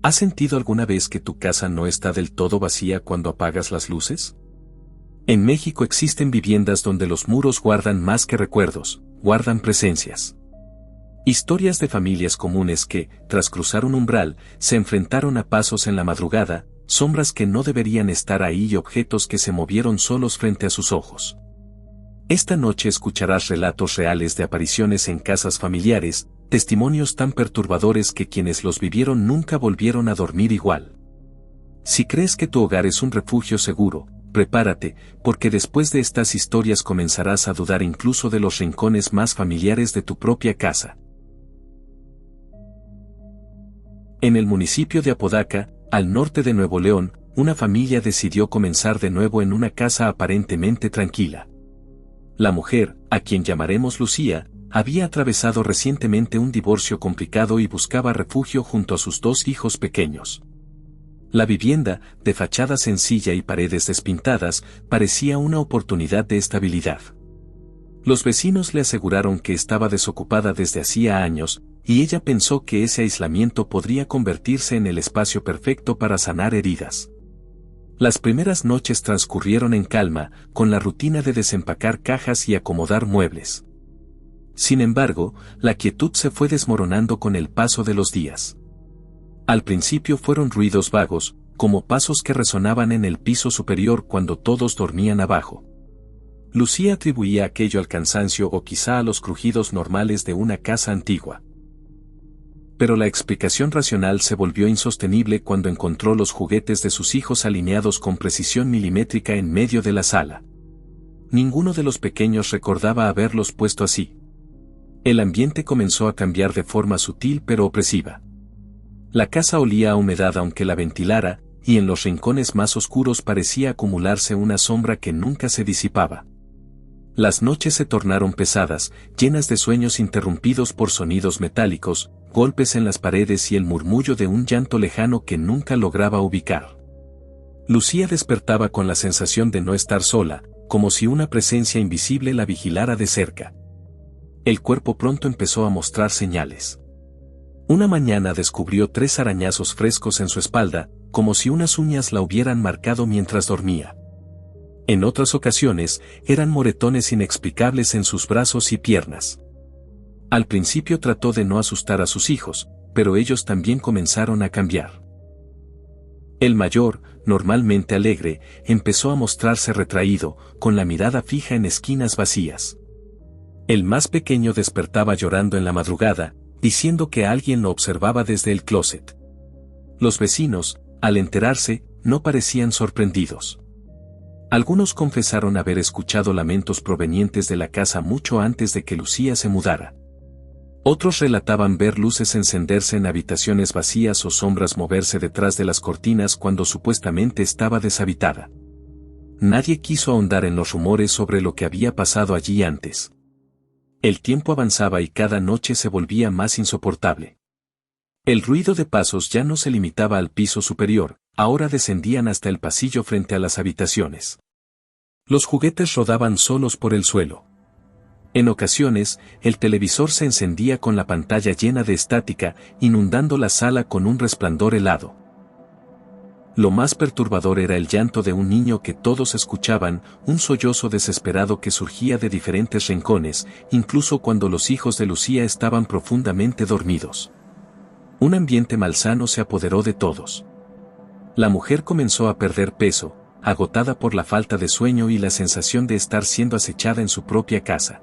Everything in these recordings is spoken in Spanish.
¿Has sentido alguna vez que tu casa no está del todo vacía cuando apagas las luces? En México existen viviendas donde los muros guardan más que recuerdos, guardan presencias. Historias de familias comunes que, tras cruzar un umbral, se enfrentaron a pasos en la madrugada, sombras que no deberían estar ahí y objetos que se movieron solos frente a sus ojos. Esta noche escucharás relatos reales de apariciones en casas familiares, testimonios tan perturbadores que quienes los vivieron nunca volvieron a dormir igual. Si crees que tu hogar es un refugio seguro, prepárate, porque después de estas historias comenzarás a dudar incluso de los rincones más familiares de tu propia casa. En el municipio de Apodaca, al norte de Nuevo León, una familia decidió comenzar de nuevo en una casa aparentemente tranquila. La mujer, a quien llamaremos Lucía, había atravesado recientemente un divorcio complicado y buscaba refugio junto a sus 2 hijos pequeños. La vivienda, de fachada sencilla y paredes despintadas, parecía una oportunidad de estabilidad. Los vecinos le aseguraron que estaba desocupada desde hacía años, y ella pensó que ese aislamiento podría convertirse en el espacio perfecto para sanar heridas. Las primeras noches transcurrieron en calma, con la rutina de desempacar cajas y acomodar muebles. Sin embargo, la quietud se fue desmoronando con el paso de los días. Al principio fueron ruidos vagos, como pasos que resonaban en el piso superior cuando todos dormían abajo. Lucía atribuía aquello al cansancio o quizá a los crujidos normales de una casa antigua. Pero la explicación racional se volvió insostenible cuando encontró los juguetes de sus hijos alineados con precisión milimétrica en medio de la sala. Ninguno de los pequeños recordaba haberlos puesto así. El ambiente comenzó a cambiar de forma sutil pero opresiva. La casa olía a humedad aunque la ventilara, y en los rincones más oscuros parecía acumularse una sombra que nunca se disipaba. Las noches se tornaron pesadas, llenas de sueños interrumpidos por sonidos metálicos, golpes en las paredes y el murmullo de un llanto lejano que nunca lograba ubicar. Lucía despertaba con la sensación de no estar sola, como si una presencia invisible la vigilara de cerca. El cuerpo pronto empezó a mostrar señales. Una mañana descubrió 3 arañazos frescos en su espalda, como si unas uñas la hubieran marcado mientras dormía. En otras ocasiones, eran moretones inexplicables en sus brazos y piernas. Al principio trató de no asustar a sus hijos, pero ellos también comenzaron a cambiar. El mayor, normalmente alegre, empezó a mostrarse retraído, con la mirada fija en esquinas vacías. El más pequeño despertaba llorando en la madrugada, diciendo que alguien lo observaba desde el closet. Los vecinos, al enterarse, no parecían sorprendidos. Algunos confesaron haber escuchado lamentos provenientes de la casa mucho antes de que Lucía se mudara. Otros relataban ver luces encenderse en habitaciones vacías o sombras moverse detrás de las cortinas cuando supuestamente estaba deshabitada. Nadie quiso ahondar en los rumores sobre lo que había pasado allí antes. El tiempo avanzaba y cada noche se volvía más insoportable. El ruido de pasos ya no se limitaba al piso superior, ahora descendían hasta el pasillo frente a las habitaciones. Los juguetes rodaban solos por el suelo. En ocasiones, el televisor se encendía con la pantalla llena de estática, inundando la sala con un resplandor helado. Lo más perturbador era el llanto de un niño que todos escuchaban, un sollozo desesperado que surgía de diferentes rincones, incluso cuando los hijos de Lucía estaban profundamente dormidos. Un ambiente malsano se apoderó de todos. La mujer comenzó a perder peso, agotada por la falta de sueño y la sensación de estar siendo acechada en su propia casa.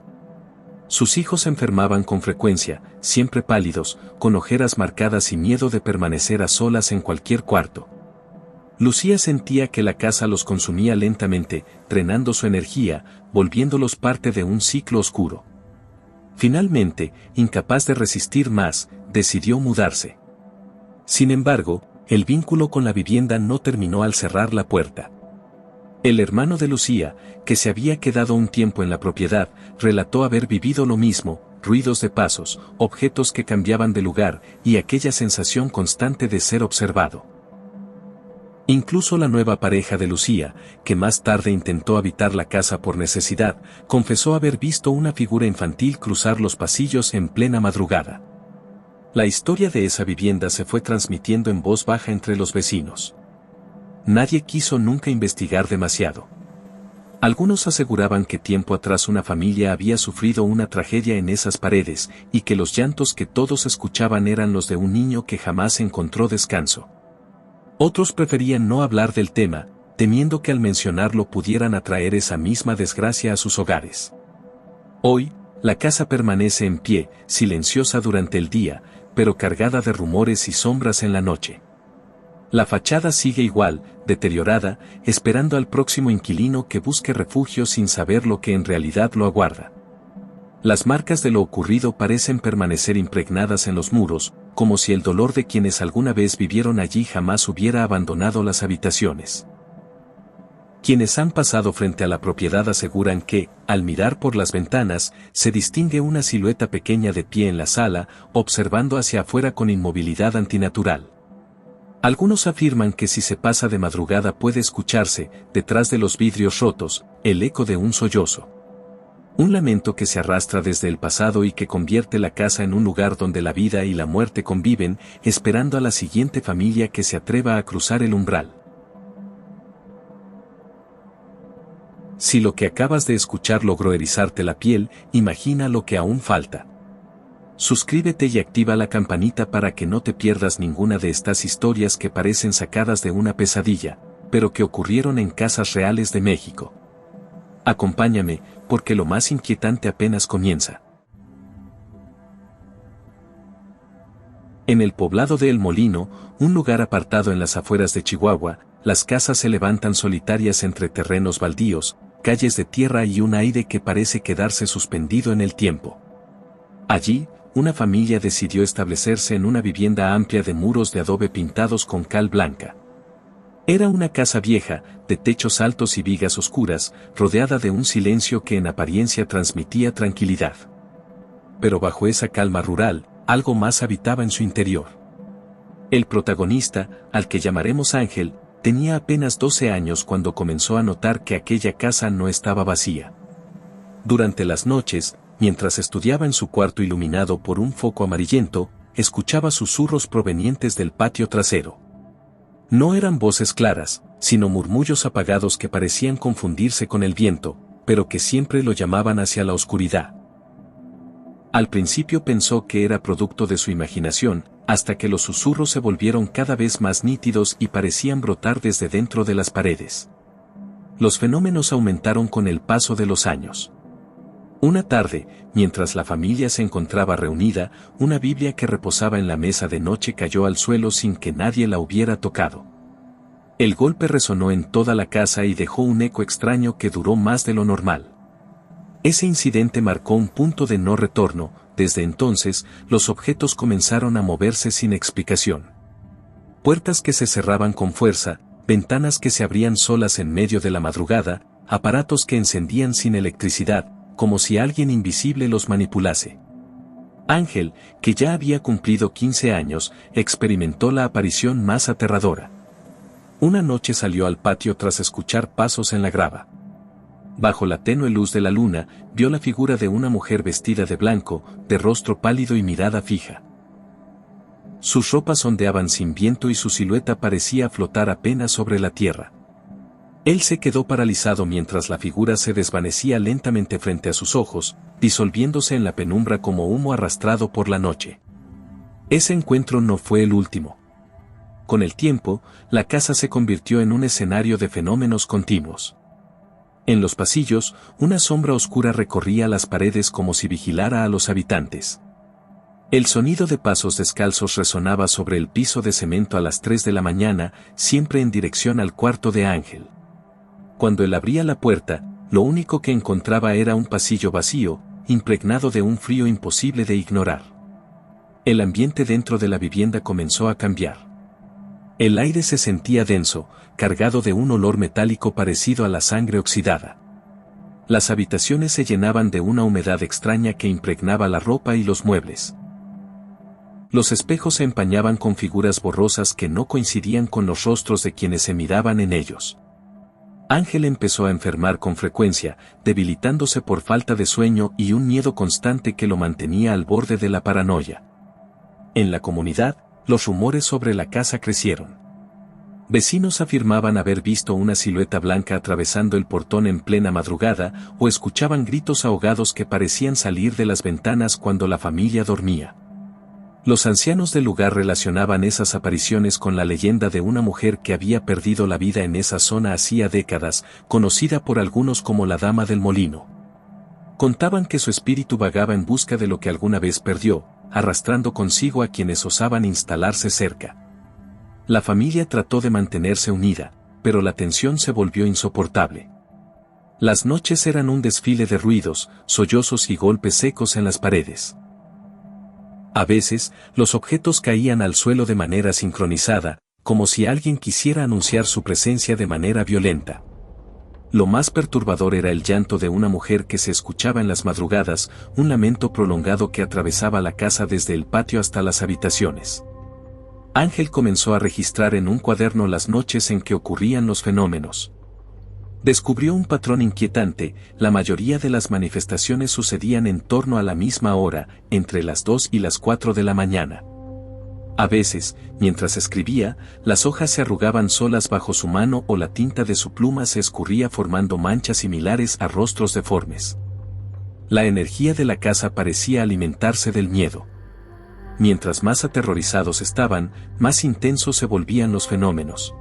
Sus hijos enfermaban con frecuencia, siempre pálidos, con ojeras marcadas y miedo de permanecer a solas en cualquier cuarto. Lucía sentía que la casa los consumía lentamente, drenando su energía, volviéndolos parte de un ciclo oscuro. Finalmente, incapaz de resistir más, decidió mudarse. Sin embargo, el vínculo con la vivienda no terminó al cerrar la puerta. El hermano de Lucía, que se había quedado un tiempo en la propiedad, relató haber vivido lo mismo, ruidos de pasos, objetos que cambiaban de lugar, y aquella sensación constante de ser observado. Incluso la nueva pareja de Lucía, que más tarde intentó habitar la casa por necesidad, confesó haber visto una figura infantil cruzar los pasillos en plena madrugada. La historia de esa vivienda se fue transmitiendo en voz baja entre los vecinos. Nadie quiso nunca investigar demasiado. Algunos aseguraban que tiempo atrás una familia había sufrido una tragedia en esas paredes, y que los llantos que todos escuchaban eran los de un niño que jamás encontró descanso. Otros preferían no hablar del tema, temiendo que al mencionarlo pudieran atraer esa misma desgracia a sus hogares. Hoy, la casa permanece en pie, silenciosa durante el día, pero cargada de rumores y sombras en la noche. La fachada sigue igual, deteriorada, esperando al próximo inquilino que busque refugio sin saber lo que en realidad lo aguarda. Las marcas de lo ocurrido parecen permanecer impregnadas en los muros, como si el dolor de quienes alguna vez vivieron allí jamás hubiera abandonado las habitaciones. Quienes han pasado frente a la propiedad aseguran que, al mirar por las ventanas, se distingue una silueta pequeña de pie en la sala, observando hacia afuera con inmovilidad antinatural. Algunos afirman que si se pasa de madrugada puede escucharse, detrás de los vidrios rotos, el eco de un sollozo. Un lamento que se arrastra desde el pasado y que convierte la casa en un lugar donde la vida y la muerte conviven, esperando a la siguiente familia que se atreva a cruzar el umbral. Si lo que acabas de escuchar logró erizarte la piel, imagina lo que aún falta. Suscríbete y activa la campanita para que no te pierdas ninguna de estas historias que parecen sacadas de una pesadilla, pero que ocurrieron en casas reales de México. Acompáñame, porque lo más inquietante apenas comienza. En el poblado de El Molino, un lugar apartado en las afueras de Chihuahua, las casas se levantan solitarias entre terrenos baldíos, calles de tierra y un aire que parece quedarse suspendido en el tiempo. Allí, una familia decidió establecerse en una vivienda amplia de muros de adobe pintados con cal blanca. Era una casa vieja, de techos altos y vigas oscuras, rodeada de un silencio que en apariencia transmitía tranquilidad. Pero bajo esa calma rural, algo más habitaba en su interior. El protagonista, al que llamaremos Ángel, tenía apenas 12 años cuando comenzó a notar que aquella casa no estaba vacía. Durante las noches, mientras estudiaba en su cuarto iluminado por un foco amarillento, escuchaba susurros provenientes del patio trasero. No eran voces claras, sino murmullos apagados que parecían confundirse con el viento, pero que siempre lo llamaban hacia la oscuridad. Al principio pensó que era producto de su imaginación, hasta que los susurros se volvieron cada vez más nítidos y parecían brotar desde dentro de las paredes. Los fenómenos aumentaron con el paso de los años. Una tarde, mientras la familia se encontraba reunida, una Biblia que reposaba en la mesa de noche cayó al suelo sin que nadie la hubiera tocado. El golpe resonó en toda la casa y dejó un eco extraño que duró más de lo normal. Ese incidente marcó un punto de no retorno. Desde entonces, los objetos comenzaron a moverse sin explicación. Puertas que se cerraban con fuerza, ventanas que se abrían solas en medio de la madrugada, aparatos que encendían sin electricidad, como si alguien invisible los manipulase. Ángel, que ya había cumplido 15 años, experimentó la aparición más aterradora. Una noche salió al patio tras escuchar pasos en la grava. Bajo la tenue luz de la luna, vio la figura de una mujer vestida de blanco, de rostro pálido y mirada fija. Sus ropas ondeaban sin viento y su silueta parecía flotar apenas sobre la tierra. Él se quedó paralizado mientras la figura se desvanecía lentamente frente a sus ojos, disolviéndose en la penumbra como humo arrastrado por la noche. Ese encuentro no fue el último. Con el tiempo, la casa se convirtió en un escenario de fenómenos continuos. En los pasillos, una sombra oscura recorría las paredes como si vigilara a los habitantes. El sonido de pasos descalzos resonaba sobre el piso de cemento a las 3 de la mañana, siempre en dirección al cuarto de Ángel. Cuando él abría la puerta, lo único que encontraba era un pasillo vacío, impregnado de un frío imposible de ignorar. El ambiente dentro de la vivienda comenzó a cambiar. El aire se sentía denso, cargado de un olor metálico parecido a la sangre oxidada. Las habitaciones se llenaban de una humedad extraña que impregnaba la ropa y los muebles. Los espejos se empañaban con figuras borrosas que no coincidían con los rostros de quienes se miraban en ellos. Ángel empezó a enfermar con frecuencia, debilitándose por falta de sueño y un miedo constante que lo mantenía al borde de la paranoia. En la comunidad, los rumores sobre la casa crecieron. Vecinos afirmaban haber visto una silueta blanca atravesando el portón en plena madrugada o escuchaban gritos ahogados que parecían salir de las ventanas cuando la familia dormía. Los ancianos del lugar relacionaban esas apariciones con la leyenda de una mujer que había perdido la vida en esa zona hacía décadas, conocida por algunos como la Dama del Molino. Contaban que su espíritu vagaba en busca de lo que alguna vez perdió, arrastrando consigo a quienes osaban instalarse cerca. La familia trató de mantenerse unida, pero la tensión se volvió insoportable. Las noches eran un desfile de ruidos, sollozos y golpes secos en las paredes. A veces, los objetos caían al suelo de manera sincronizada, como si alguien quisiera anunciar su presencia de manera violenta. Lo más perturbador era el llanto de una mujer que se escuchaba en las madrugadas, un lamento prolongado que atravesaba la casa desde el patio hasta las habitaciones. Ángel comenzó a registrar en un cuaderno las noches en que ocurrían los fenómenos. Descubrió un patrón inquietante: la mayoría de las manifestaciones sucedían en torno a la misma hora, entre las 2 y las 4 de la mañana. A veces, mientras escribía, las hojas se arrugaban solas bajo su mano o la tinta de su pluma se escurría formando manchas similares a rostros deformes. La energía de la casa parecía alimentarse del miedo. Mientras más aterrorizados estaban, más intensos se volvían los fenómenos.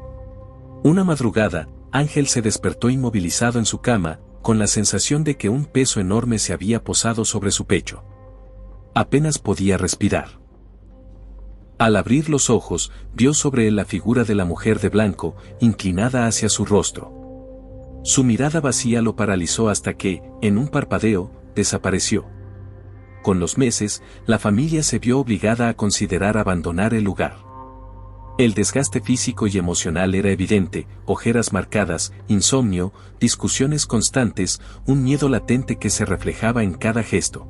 Una madrugada, Ángel se despertó inmovilizado en su cama, con la sensación de que un peso enorme se había posado sobre su pecho. Apenas podía respirar. Al abrir los ojos, vio sobre él la figura de la mujer de blanco, inclinada hacia su rostro. Su mirada vacía lo paralizó hasta que, en un parpadeo, desapareció. Con los meses, la familia se vio obligada a considerar abandonar el lugar. El desgaste físico y emocional era evidente: ojeras marcadas, insomnio, discusiones constantes, un miedo latente que se reflejaba en cada gesto.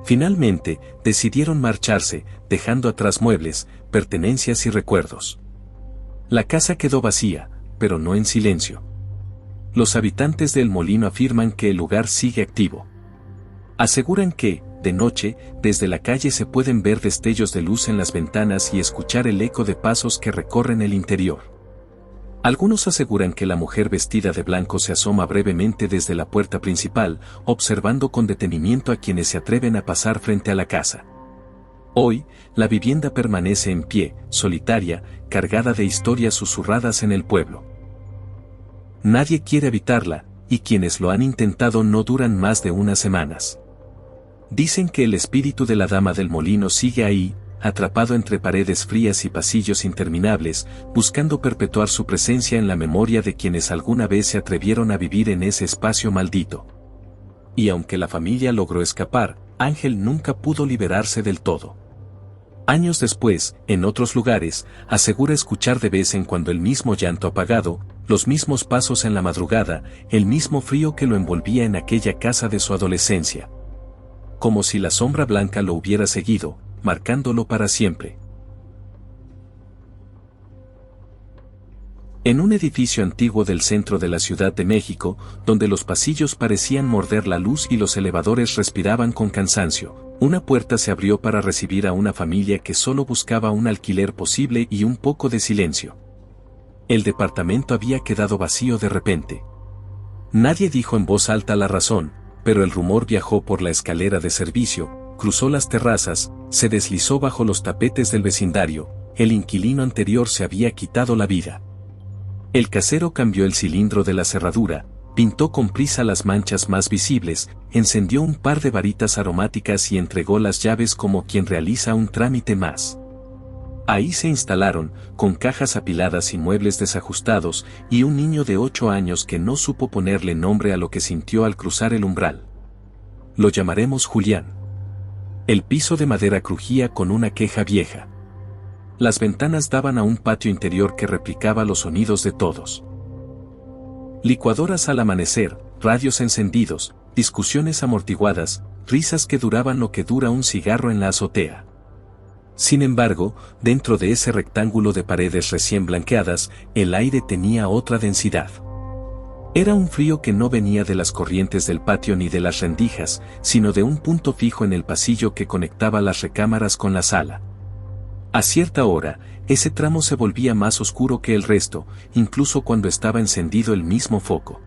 Finalmente, decidieron marcharse, dejando atrás muebles, pertenencias y recuerdos. La casa quedó vacía, pero no en silencio. Los habitantes del molino afirman que el lugar sigue activo. Aseguran que, de noche, desde la calle se pueden ver destellos de luz en las ventanas y escuchar el eco de pasos que recorren el interior. Algunos aseguran que la mujer vestida de blanco se asoma brevemente desde la puerta principal, observando con detenimiento a quienes se atreven a pasar frente a la casa. Hoy, la vivienda permanece en pie, solitaria, cargada de historias susurradas en el pueblo. Nadie quiere habitarla, y quienes lo han intentado no duran más de unas semanas. Dicen que el espíritu de la Dama del Molino sigue ahí, atrapado entre paredes frías y pasillos interminables, buscando perpetuar su presencia en la memoria de quienes alguna vez se atrevieron a vivir en ese espacio maldito. Y aunque la familia logró escapar, Ángel nunca pudo liberarse del todo. Años después, en otros lugares, asegura escuchar de vez en cuando el mismo llanto apagado, los mismos pasos en la madrugada, el mismo frío que lo envolvía en aquella casa de su adolescencia. Como si la sombra blanca lo hubiera seguido, marcándolo para siempre. En un edificio antiguo del centro de la Ciudad de México, donde los pasillos parecían morder la luz y los elevadores respiraban con cansancio, una puerta se abrió para recibir a una familia que solo buscaba un alquiler posible y un poco de silencio. El departamento había quedado vacío de repente. Nadie dijo en voz alta la razón, pero el rumor viajó por la escalera de servicio, cruzó las terrazas, se deslizó bajo los tapetes del vecindario: el inquilino anterior se había quitado la vida. El casero cambió el cilindro de la cerradura, pintó con prisa las manchas más visibles, encendió un par de varitas aromáticas y entregó las llaves como quien realiza un trámite más. Ahí se instalaron, con cajas apiladas y muebles desajustados, y un niño de 8 años que no supo ponerle nombre a lo que sintió al cruzar el umbral. Lo llamaremos Julián. El piso de madera crujía con una queja vieja. Las ventanas daban a un patio interior que replicaba los sonidos de todos. Licuadoras al amanecer, radios encendidos, discusiones amortiguadas, risas que duraban lo que dura un cigarro en la azotea. Sin embargo, dentro de ese rectángulo de paredes recién blanqueadas, el aire tenía otra densidad. Era un frío que no venía de las corrientes del patio ni de las rendijas, sino de un punto fijo en el pasillo que conectaba las recámaras con la sala. A cierta hora, ese tramo se volvía más oscuro que el resto, incluso cuando estaba encendido el mismo foco.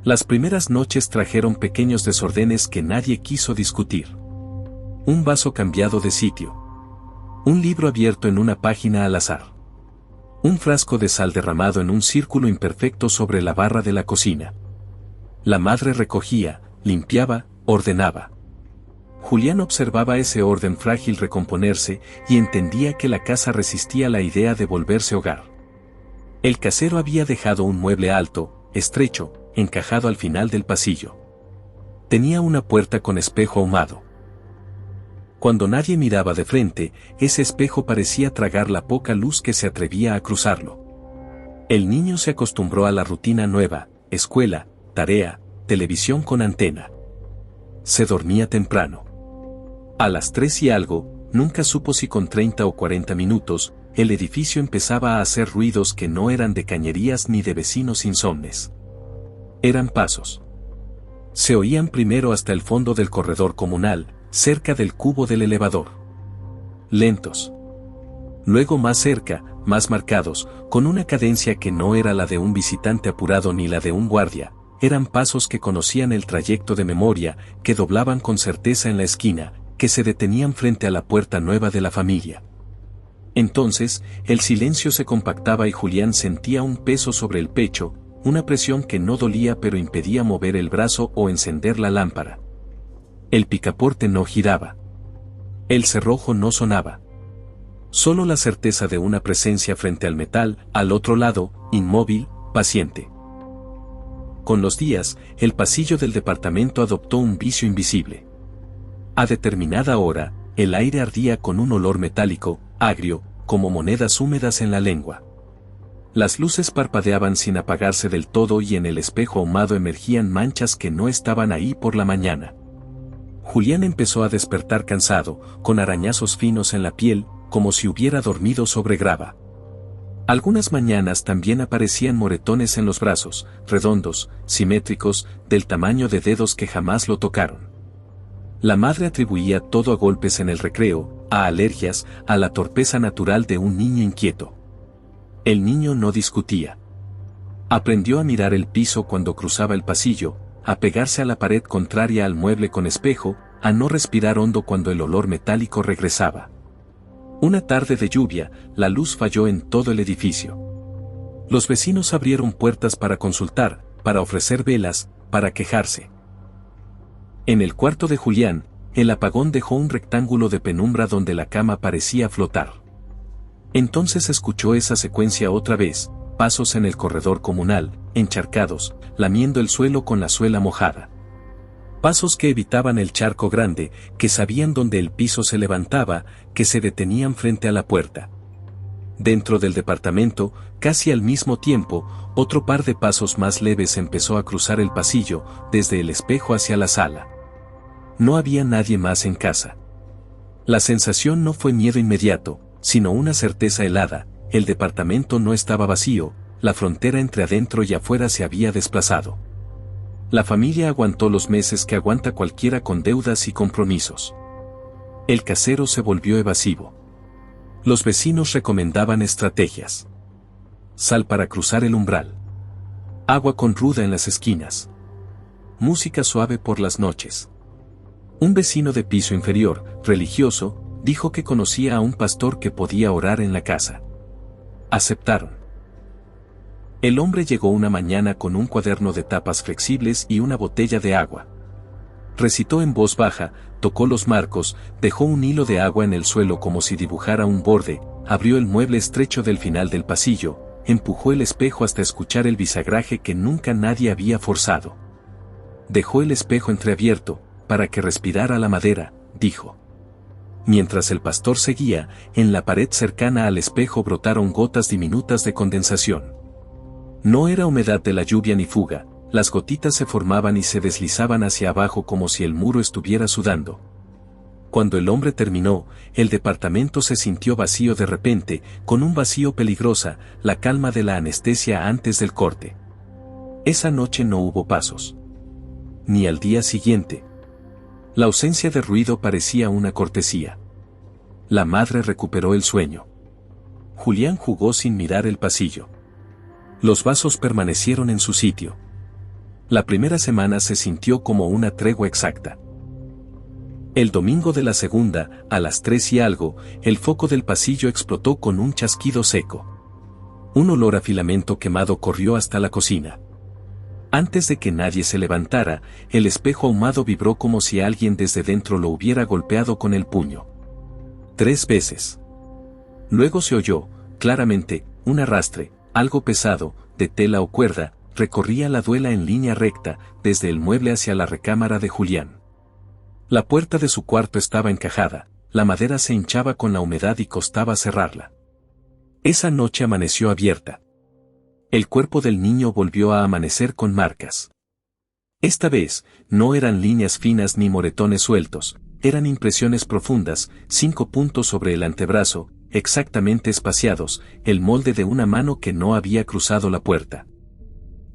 Las primeras noches trajeron pequeños desordenes que nadie quiso discutir. Un vaso cambiado de sitio. Un libro abierto en una página al azar. Un frasco de sal derramado en un círculo imperfecto sobre la barra de la cocina. La madre recogía, limpiaba, ordenaba. Julián observaba ese orden frágil recomponerse y entendía que la casa resistía la idea de volverse hogar. El casero había dejado un mueble alto, estrecho, encajado al final del pasillo. Tenía una puerta con espejo ahumado. Cuando nadie miraba de frente, ese espejo parecía tragar la poca luz que se atrevía a cruzarlo. El niño se acostumbró a la rutina nueva, escuela, tarea, televisión con antena. Se dormía temprano. A las 3 y algo, nunca supo si con 30 o 40 minutos, el edificio empezaba a hacer ruidos que no eran de cañerías ni de vecinos insomnes. Eran pasos. Se oían primero hasta el fondo del corredor comunal, cerca del cubo del elevador. Lentos. Luego más cerca, más marcados, con una cadencia que no era la de un visitante apurado ni la de un guardia. Eran pasos que conocían el trayecto de memoria, que doblaban con certeza en la esquina, que se detenían frente a la puerta nueva de la familia. Entonces, el silencio se compactaba y Julián sentía un peso sobre el pecho, una presión que no dolía pero impedía mover el brazo o encender la lámpara. El picaporte no giraba. El cerrojo no sonaba. Solo la certeza de una presencia frente al metal, al otro lado, inmóvil, paciente. Con los días, el pasillo del departamento adoptó un vicio invisible. A determinada hora, el aire ardía con un olor metálico, agrio, como monedas húmedas en la lengua. Las luces parpadeaban sin apagarse del todo y en el espejo ahumado emergían manchas que no estaban ahí por la mañana. Julián empezó a despertar cansado, con arañazos finos en la piel, como si hubiera dormido sobre grava. Algunas mañanas también aparecían moretones en los brazos, redondos, simétricos, del tamaño de dedos que jamás lo tocaron. La madre atribuía todo a golpes en el recreo, a alergias, a la torpeza natural de un niño inquieto. El niño no discutía. Aprendió a mirar el piso cuando cruzaba el pasillo, a pegarse a la pared contraria al mueble con espejo, a no respirar hondo cuando el olor metálico regresaba. Una tarde de lluvia, la luz falló en todo el edificio. Los vecinos abrieron puertas para consultar, para ofrecer velas, para quejarse. En el cuarto de Julián, el apagón dejó un rectángulo de penumbra donde la cama parecía flotar. Entonces escuchó esa secuencia otra vez, pasos en el corredor comunal, encharcados, lamiendo el suelo con la suela mojada. Pasos que evitaban el charco grande, que sabían dónde el piso se levantaba, que se detenían frente a la puerta. Dentro del departamento, casi al mismo tiempo, otro par de pasos más leves empezó a cruzar el pasillo, desde el espejo hacia la sala. No había nadie más en casa. La sensación no fue miedo inmediato, sino una certeza helada. El departamento no estaba vacío, la frontera entre adentro y afuera se había desplazado. La familia aguantó los meses que aguanta cualquiera con deudas y compromisos. El casero se volvió evasivo. Los vecinos recomendaban estrategias. Sal para cruzar el umbral. Agua con ruda en las esquinas. Música suave por las noches. Un vecino de piso inferior, religioso, dijo que conocía a un pastor que podía orar en la casa. Aceptaron. El hombre llegó una mañana con un cuaderno de tapas flexibles y una botella de agua. Recitó en voz baja, tocó los marcos, dejó un hilo de agua en el suelo como si dibujara un borde, abrió el mueble estrecho del final del pasillo, empujó el espejo hasta escuchar el bisagraje que nunca nadie había forzado. Dejó el espejo entreabierto, para que respirara la madera, dijo. Mientras el pastor seguía, en la pared cercana al espejo brotaron gotas diminutas de condensación. No era humedad de la lluvia ni fuga, las gotitas se formaban y se deslizaban hacia abajo como si el muro estuviera sudando. Cuando el hombre terminó, el departamento se sintió vacío de repente, con un vacío peligrosa, la calma de la anestesia antes del corte. Esa noche no hubo pasos. Ni al día siguiente. La ausencia de ruido parecía una cortesía. La madre recuperó el sueño. Julián jugó sin mirar el pasillo. Los vasos permanecieron en su sitio. La primera semana se sintió como una tregua exacta. El domingo de la segunda, a las 3 y algo, el foco del pasillo explotó con un chasquido seco. Un olor a filamento quemado corrió hasta la cocina. Antes de que nadie se levantara, el espejo ahumado vibró como si alguien desde dentro lo hubiera golpeado con el puño. 3 veces. Luego se oyó, claramente, un arrastre, algo pesado, de tela o cuerda, recorría la duela en línea recta, desde el mueble hacia la recámara de Julián. La puerta de su cuarto estaba encajada, la madera se hinchaba con la humedad y costaba cerrarla. Esa noche amaneció abierta. El cuerpo del niño volvió a amanecer con marcas. Esta vez, no eran líneas finas ni moretones sueltos, eran impresiones profundas, 5 puntos sobre el antebrazo, exactamente espaciados, el molde de una mano que no había cruzado la puerta.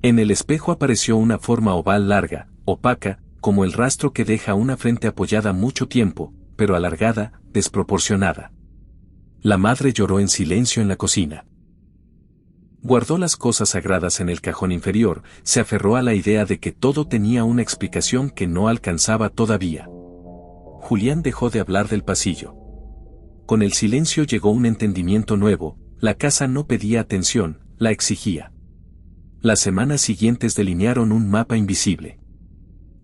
En el espejo apareció una forma oval larga, opaca, como el rastro que deja una frente apoyada mucho tiempo, pero alargada, desproporcionada. La madre lloró en silencio en la cocina. Guardó las cosas sagradas en el cajón inferior, se aferró a la idea de que todo tenía una explicación que no alcanzaba todavía. Julián dejó de hablar del pasillo. Con el silencio llegó un entendimiento nuevo, la casa no pedía atención, la exigía. Las semanas siguientes delinearon un mapa invisible.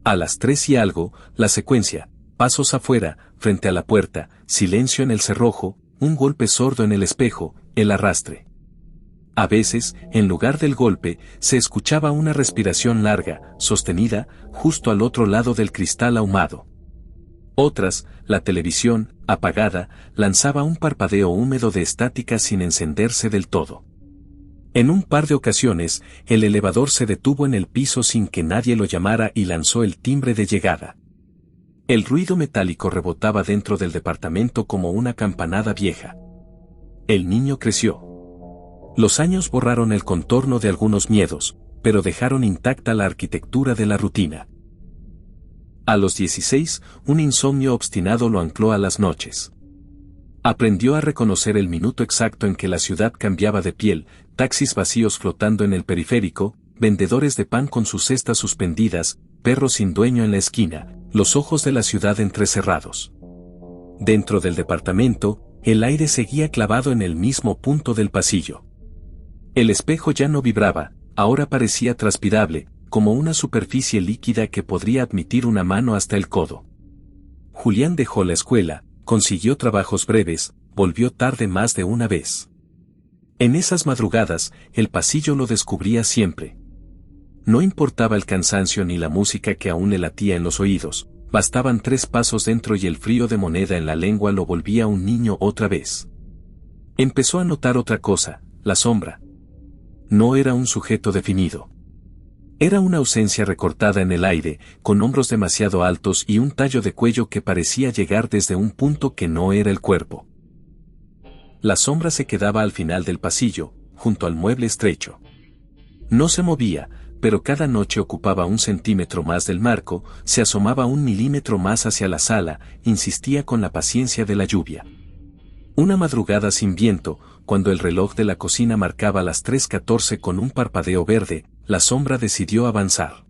A las 3 y algo, la secuencia, pasos afuera, frente a la puerta, silencio en el cerrojo, un golpe sordo en el espejo, el arrastre. A veces, en lugar del golpe, se escuchaba una respiración larga, sostenida, justo al otro lado del cristal ahumado. Otras, la televisión, apagada, lanzaba un parpadeo húmedo de estática sin encenderse del todo. En un par de ocasiones, el elevador se detuvo en el piso sin que nadie lo llamara y lanzó el timbre de llegada. El ruido metálico rebotaba dentro del departamento como una campanada vieja. El niño creció. Los años borraron el contorno de algunos miedos, pero dejaron intacta la arquitectura de la rutina. A los 16, un insomnio obstinado lo ancló a las noches. Aprendió a reconocer el minuto exacto en que la ciudad cambiaba de piel, taxis vacíos flotando en el periférico, vendedores de pan con sus cestas suspendidas, perros sin dueño en la esquina, los ojos de la ciudad entrecerrados. Dentro del departamento, el aire seguía clavado en el mismo punto del pasillo. El espejo ya no vibraba, ahora parecía transpirable, como una superficie líquida que podría admitir una mano hasta el codo. Julián dejó la escuela, consiguió trabajos breves, volvió tarde más de una vez. En esas madrugadas, el pasillo lo descubría siempre. No importaba el cansancio ni la música que aún le latía en los oídos, bastaban 3 pasos dentro y el frío de moneda en la lengua lo volvía un niño otra vez. Empezó a notar otra cosa, la sombra. No era un sujeto definido. Era una ausencia recortada en el aire, con hombros demasiado altos y un tallo de cuello que parecía llegar desde un punto que no era el cuerpo. La sombra se quedaba al final del pasillo, junto al mueble estrecho. No se movía, pero cada noche ocupaba 1 centímetro más del marco, se asomaba 1 milímetro más hacia la sala, insistía con la paciencia de la lluvia. Una madrugada sin viento, cuando el reloj de la cocina marcaba las 3:14 con un parpadeo verde, la sombra decidió avanzar.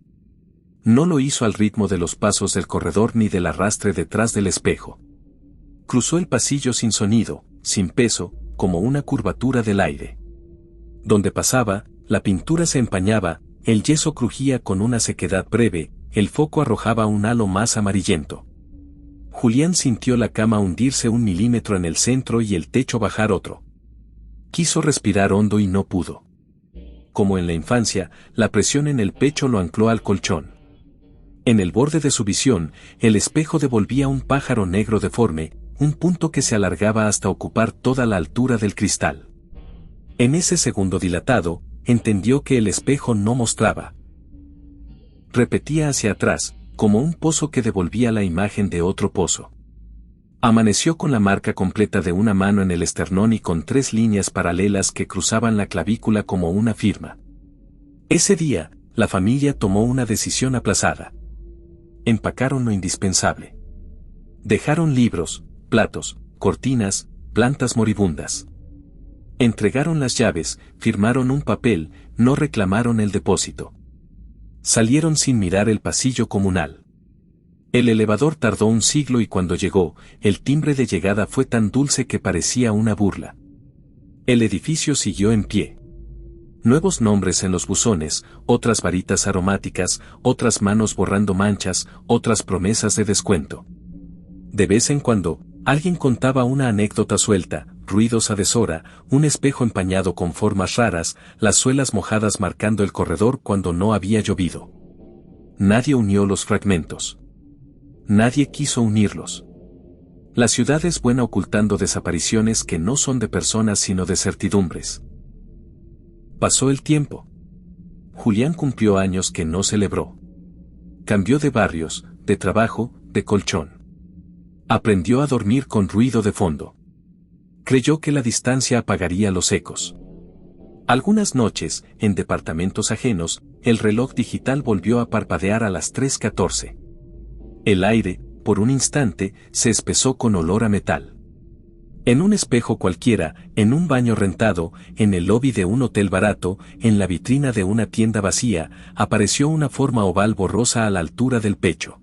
No lo hizo al ritmo de los pasos del corredor ni del arrastre detrás del espejo. Cruzó el pasillo sin sonido, sin peso, como una curvatura del aire. Donde pasaba, la pintura se empañaba, el yeso crujía con una sequedad breve, el foco arrojaba un halo más amarillento. Julián sintió la cama hundirse 1 milímetro en el centro y el techo bajar otro. Quiso respirar hondo y no pudo. Como en la infancia, la presión en el pecho lo ancló al colchón. En el borde de su visión, el espejo devolvía un pájaro negro deforme, un punto que se alargaba hasta ocupar toda la altura del cristal. En ese segundo dilatado, entendió que el espejo no mostraba. Repetía hacia atrás, como un pozo que devolvía la imagen de otro pozo. Amaneció con la marca completa de una mano en el esternón y con 3 líneas paralelas que cruzaban la clavícula como una firma. Ese día, la familia tomó una decisión aplazada. Empacaron lo indispensable. Dejaron libros, platos, cortinas, plantas moribundas. Entregaron las llaves, firmaron un papel, no reclamaron el depósito. Salieron sin mirar el pasillo comunal. El elevador tardó un siglo y cuando llegó, el timbre de llegada fue tan dulce que parecía una burla. El edificio siguió en pie. Nuevos nombres en los buzones, otras varitas aromáticas, otras manos borrando manchas, otras promesas de descuento. De vez en cuando, alguien contaba una anécdota suelta, ruidos a deshora, un espejo empañado con formas raras, las suelas mojadas marcando el corredor cuando no había llovido. Nadie unió los fragmentos. Nadie quiso unirlos. La ciudad es buena ocultando desapariciones que no son de personas sino de certidumbres. Pasó el tiempo. Julián cumplió años que no celebró. Cambió de barrios, de trabajo, de colchón. Aprendió a dormir con ruido de fondo. Creyó que la distancia apagaría los ecos. Algunas noches, en departamentos ajenos, el reloj digital volvió a parpadear a las 3:14. El aire, por un instante, se espesó con olor a metal. En un espejo cualquiera, en un baño rentado, en el lobby de un hotel barato, en la vitrina de una tienda vacía, apareció una forma oval borrosa a la altura del pecho.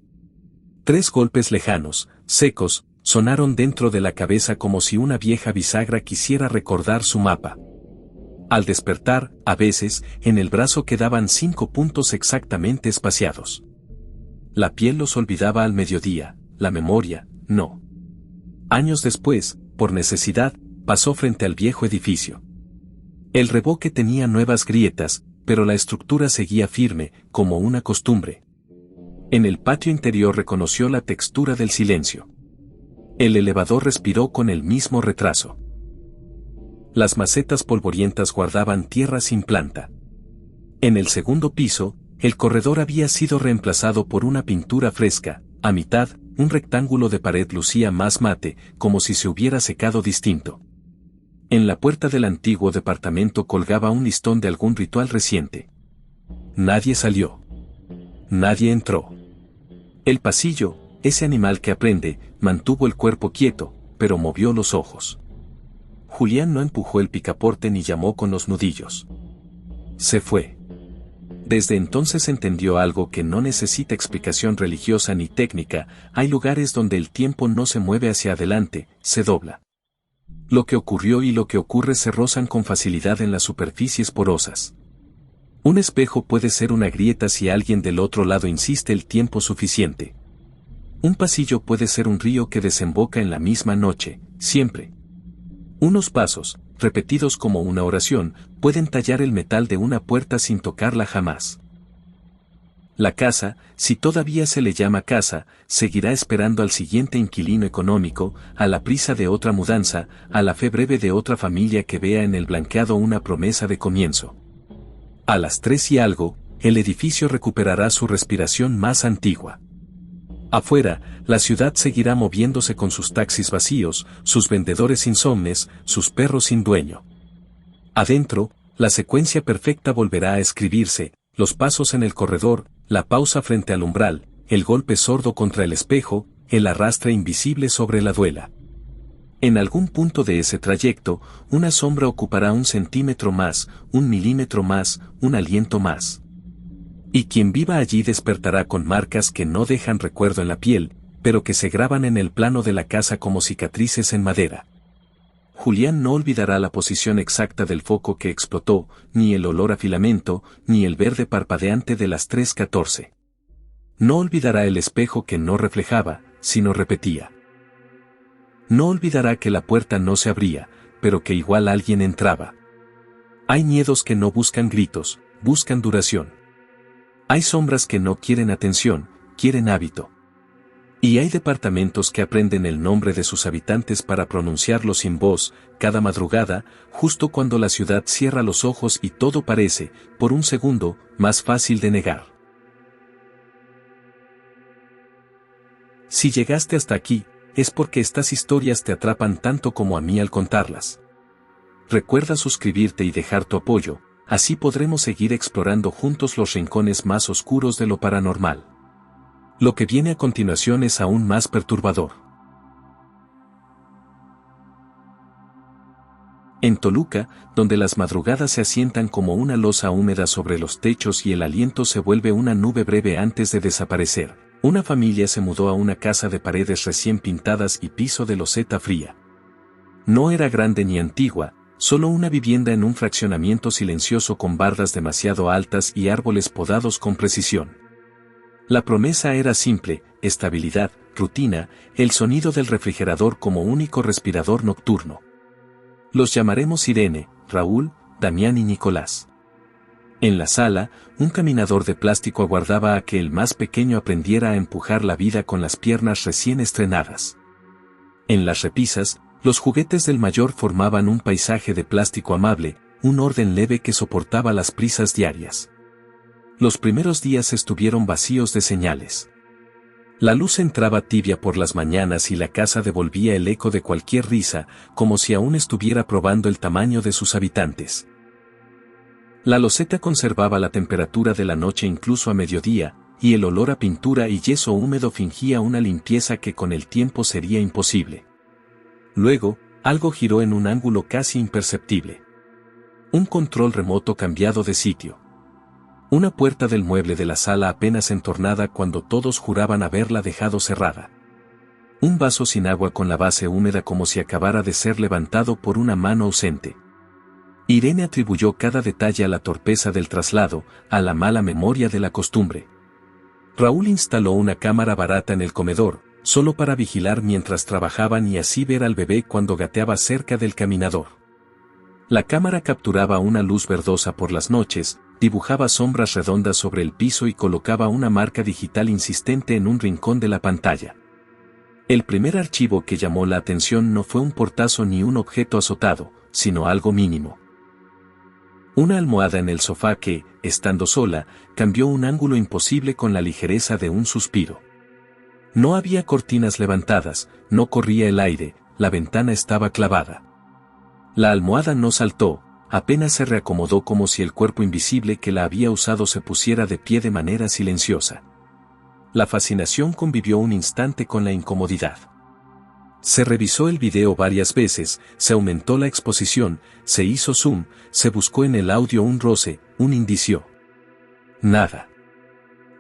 3 golpes lejanos, secos, sonaron dentro de la cabeza como si una vieja bisagra quisiera recordar su mapa. Al despertar, a veces, en el brazo quedaban 5 puntos exactamente espaciados. La piel los olvidaba al mediodía, la memoria, no. Años después, por necesidad, pasó frente al viejo edificio. El revoque tenía nuevas grietas, pero la estructura seguía firme, como una costumbre. En el patio interior reconoció la textura del silencio. El elevador respiró con el mismo retraso. Las macetas polvorientas guardaban tierra sin planta. En el segundo piso, el corredor había sido reemplazado por una pintura fresca, a mitad, un rectángulo de pared lucía más mate, como si se hubiera secado distinto. En la puerta del antiguo departamento colgaba un listón de algún ritual reciente. Nadie salió. Nadie entró. El pasillo, ese animal que aprende, mantuvo el cuerpo quieto, pero movió los ojos. Julián no empujó el picaporte ni llamó con los nudillos. Se fue. Desde entonces entendió algo que no necesita explicación religiosa ni técnica: hay lugares donde el tiempo no se mueve hacia adelante, se dobla. Lo que ocurrió y lo que ocurre se rozan con facilidad en las superficies porosas. Un espejo puede ser una grieta si alguien del otro lado insiste el tiempo suficiente. Un pasillo puede ser un río que desemboca en la misma noche, siempre. Unos pasos, repetidos como una oración, pueden tallar el metal de una puerta sin tocarla jamás. La casa, si todavía se le llama casa, seguirá esperando al siguiente inquilino económico, a la prisa de otra mudanza, a la fe breve de otra familia que vea en el blanqueado una promesa de comienzo. A las 3 y algo, el edificio recuperará su respiración más antigua. Afuera, la ciudad seguirá moviéndose con sus taxis vacíos, sus vendedores insomnes, sus perros sin dueño. Adentro, la secuencia perfecta volverá a escribirse: los pasos en el corredor, la pausa frente al umbral, el golpe sordo contra el espejo, el arrastre invisible sobre la duela. En algún punto de ese trayecto, una sombra ocupará 1 centímetro más, 1 milímetro más, un aliento más. Y quien viva allí despertará con marcas que no dejan recuerdo en la piel, pero que se graban en el plano de la casa como cicatrices en madera. Julián no olvidará la posición exacta del foco que explotó, ni el olor a filamento, ni el verde parpadeante de las 3:14. No olvidará el espejo que no reflejaba, sino repetía. No olvidará que la puerta no se abría, pero que igual alguien entraba. Hay miedos que no buscan gritos, buscan duración. Hay sombras que no quieren atención, quieren hábito. Y hay departamentos que aprenden el nombre de sus habitantes para pronunciarlo sin voz, cada madrugada, justo cuando la ciudad cierra los ojos y todo parece, por un segundo, más fácil de negar. Si llegaste hasta aquí, es porque estas historias te atrapan tanto como a mí al contarlas. Recuerda suscribirte y dejar tu apoyo. Así podremos seguir explorando juntos los rincones más oscuros de lo paranormal. Lo que viene a continuación es aún más perturbador. En Toluca, donde las madrugadas se asientan como una losa húmeda sobre los techos y el aliento se vuelve una nube breve antes de desaparecer, una familia se mudó a una casa de paredes recién pintadas y piso de loseta fría. No era grande ni antigua, solo una vivienda en un fraccionamiento silencioso con bardas demasiado altas y árboles podados con precisión. La promesa era simple: estabilidad, rutina, el sonido del refrigerador como único respirador nocturno. Los llamaremos Irene, Raúl, Damián y Nicolás. En la sala, un caminador de plástico aguardaba a que el más pequeño aprendiera a empujar la vida con las piernas recién estrenadas. En las repisas, los juguetes del mayor formaban un paisaje de plástico amable, un orden leve que soportaba las prisas diarias. Los primeros días estuvieron vacíos de señales. La luz entraba tibia por las mañanas y la casa devolvía el eco de cualquier risa, como si aún estuviera probando el tamaño de sus habitantes. La loseta conservaba la temperatura de la noche incluso a mediodía, y el olor a pintura y yeso húmedo fingía una limpieza que con el tiempo sería imposible. Luego, algo giró en un ángulo casi imperceptible. Un control remoto cambiado de sitio. Una puerta del mueble de la sala apenas entornada cuando todos juraban haberla dejado cerrada. Un vaso sin agua con la base húmeda como si acabara de ser levantado por una mano ausente. Irene atribuyó cada detalle a la torpeza del traslado, a la mala memoria de la costumbre. Raúl instaló una cámara barata en el comedor, solo para vigilar mientras trabajaban y así ver al bebé cuando gateaba cerca del caminador. La cámara capturaba una luz verdosa por las noches, dibujaba sombras redondas sobre el piso y colocaba una marca digital insistente en un rincón de la pantalla. El primer archivo que llamó la atención no fue un portazo ni un objeto azotado, sino algo mínimo. Una almohada en el sofá que, estando sola, cambió un ángulo imposible con la ligereza de un suspiro. No había cortinas levantadas, no corría el aire, la ventana estaba clavada. La almohada no saltó, apenas se reacomodó como si el cuerpo invisible que la había usado se pusiera de pie de manera silenciosa. La fascinación convivió un instante con la incomodidad. Se revisó el video varias veces, se aumentó la exposición, se hizo zoom, se buscó en el audio un roce, un indicio. Nada.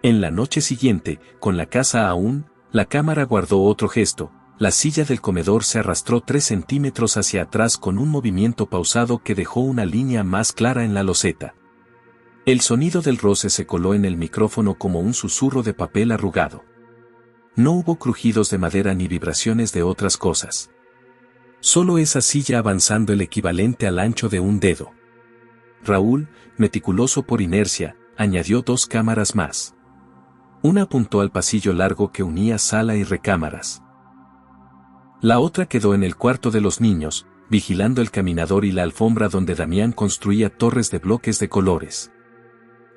En la noche siguiente, con la casa aún, la cámara guardó otro gesto. La silla del comedor se arrastró 3 centímetros hacia atrás con un movimiento pausado que dejó una línea más clara en la loseta. El sonido del roce se coló en el micrófono como un susurro de papel arrugado. No hubo crujidos de madera ni vibraciones de otras cosas. Solo esa silla avanzando el equivalente al ancho de un dedo. Raúl, meticuloso por inercia, añadió 2 cámaras más. Una apuntó al pasillo largo que unía sala y recámaras. La otra quedó en el cuarto de los niños, vigilando el caminador y la alfombra donde Damián construía torres de bloques de colores.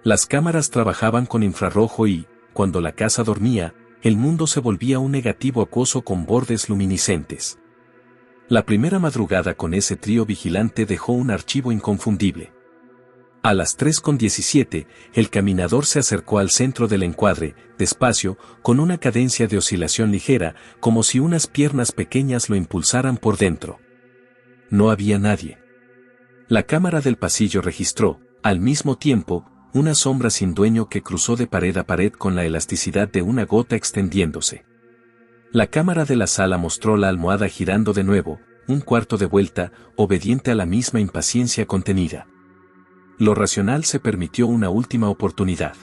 Las cámaras trabajaban con infrarrojo y, cuando la casa dormía, el mundo se volvía un negativo acuoso con bordes luminiscentes. La primera madrugada con ese trío vigilante dejó un archivo inconfundible. A las 3:17, el caminador se acercó al centro del encuadre, despacio, con una cadencia de oscilación ligera, como si unas piernas pequeñas lo impulsaran por dentro. No había nadie. La cámara del pasillo registró, al mismo tiempo, una sombra sin dueño que cruzó de pared a pared con la elasticidad de una gota extendiéndose. La cámara de la sala mostró la almohada girando de nuevo, un cuarto de vuelta, obediente a la misma impaciencia contenida. Lo racional se permitió una última oportunidad.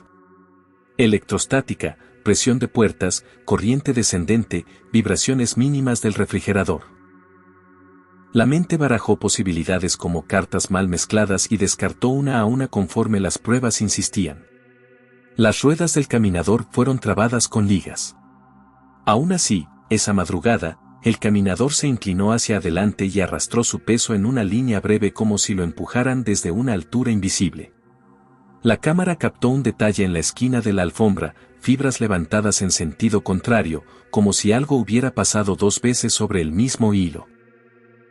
Electrostática, presión de puertas, corriente descendente, vibraciones mínimas del refrigerador. La mente barajó posibilidades como cartas mal mezcladas y descartó una a una conforme las pruebas insistían. Las ruedas del caminador fueron trabadas con ligas. Aún así, esa madrugada, el caminador se inclinó hacia adelante y arrastró su peso en una línea breve como si lo empujaran desde una altura invisible. La cámara captó un detalle en la esquina de la alfombra, fibras levantadas en sentido contrario, como si algo hubiera pasado 2 veces sobre el mismo hilo.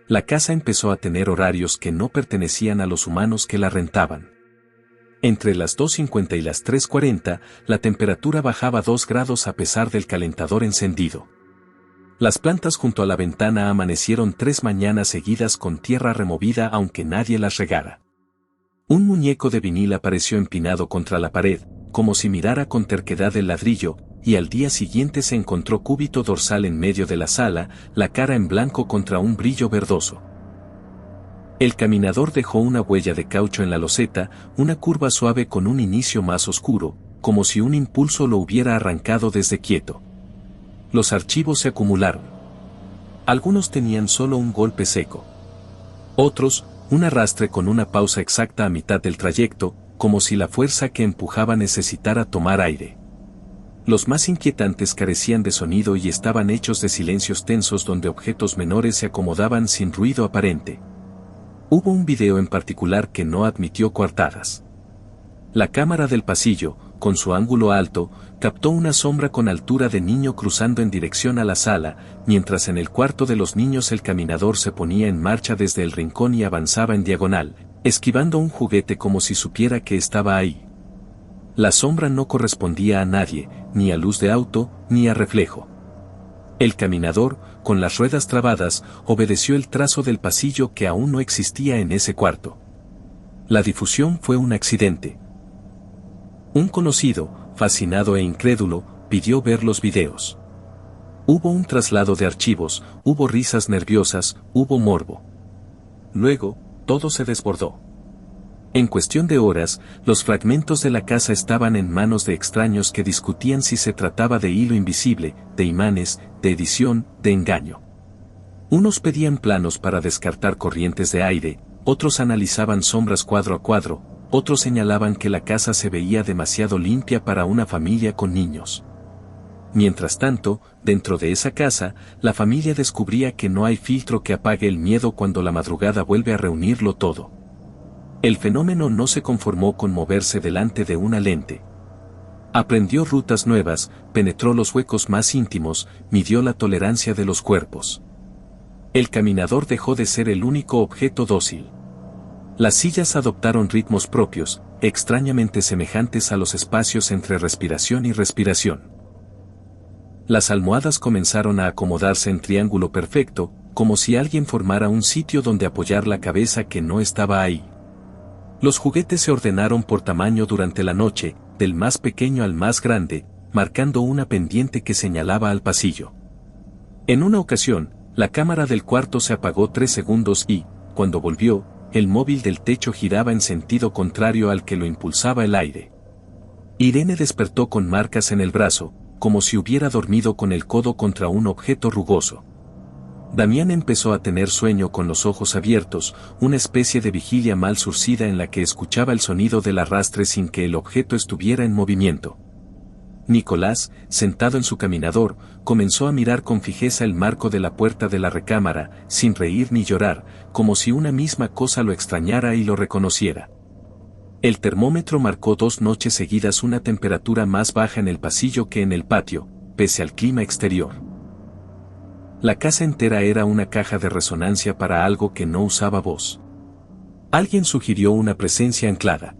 La casa empezó a tener horarios que no pertenecían a los humanos que la rentaban. Entre las 2:50 y las 3:40, la temperatura bajaba 2 grados a pesar del calentador encendido. Las plantas junto a la ventana amanecieron 3 mañanas seguidas con tierra removida aunque nadie las regara. Un muñeco de vinil apareció empinado contra la pared, como si mirara con terquedad el ladrillo, y al día siguiente se encontró cúbito dorsal en medio de la sala, la cara en blanco contra un brillo verdoso. El caminador dejó una huella de caucho en la loseta, una curva suave con un inicio más oscuro, como si un impulso lo hubiera arrancado desde quieto. Los archivos se acumularon. Algunos tenían solo un golpe seco. Otros, un arrastre con una pausa exacta a mitad del trayecto, como si la fuerza que empujaba necesitara tomar aire. Los más inquietantes carecían de sonido y estaban hechos de silencios tensos donde objetos menores se acomodaban sin ruido aparente. Hubo un video en particular que no admitió coartadas. La cámara del pasillo, con su ángulo alto, captó una sombra con altura de niño cruzando en dirección a la sala, mientras en el cuarto de los niños el caminador se ponía en marcha desde el rincón y avanzaba en diagonal, esquivando un juguete como si supiera que estaba ahí. La sombra no correspondía a nadie, ni a luz de auto, ni a reflejo. El caminador, con las ruedas trabadas, obedeció el trazo del pasillo que aún no existía en ese cuarto. La difusión fue un accidente. Un conocido, fascinado e incrédulo, pidió ver los videos. Hubo un traslado de archivos, hubo risas nerviosas, hubo morbo. Luego, todo se desbordó. En cuestión de horas, los fragmentos de la casa estaban en manos de extraños que discutían si se trataba de hilo invisible, de imanes, de edición, de engaño. Unos pedían planos para descartar corrientes de aire, otros analizaban sombras cuadro a cuadro, otros señalaban que la casa se veía demasiado limpia para una familia con niños. Mientras tanto, dentro de esa casa, la familia descubría que no hay filtro que apague el miedo cuando la madrugada vuelve a reunirlo todo. El fenómeno no se conformó con moverse delante de una lente. Aprendió rutas nuevas, penetró los huecos más íntimos, midió la tolerancia de los cuerpos. El caminador dejó de ser el único objeto dócil. Las sillas adoptaron ritmos propios, extrañamente semejantes a los espacios entre respiración y respiración. Las almohadas comenzaron a acomodarse en triángulo perfecto, como si alguien formara un sitio donde apoyar la cabeza que no estaba ahí. Los juguetes se ordenaron por tamaño durante la noche, del más pequeño al más grande, marcando una pendiente que señalaba al pasillo. En una ocasión, la cámara del cuarto se apagó 3 segundos y, cuando volvió, el móvil del techo giraba en sentido contrario al que lo impulsaba el aire. Irene despertó con marcas en el brazo, como si hubiera dormido con el codo contra un objeto rugoso. Damián empezó a tener sueño con los ojos abiertos, una especie de vigilia mal surcida en la que escuchaba el sonido del arrastre sin que el objeto estuviera en movimiento. Nicolás, sentado en su caminador, comenzó a mirar con fijeza el marco de la puerta de la recámara, sin reír ni llorar, como si una misma cosa lo extrañara y lo reconociera. El termómetro marcó 2 noches seguidas una temperatura más baja en el pasillo que en el patio, pese al clima exterior. La casa entera era una caja de resonancia para algo que no usaba voz. Alguien sugirió una presencia anclada.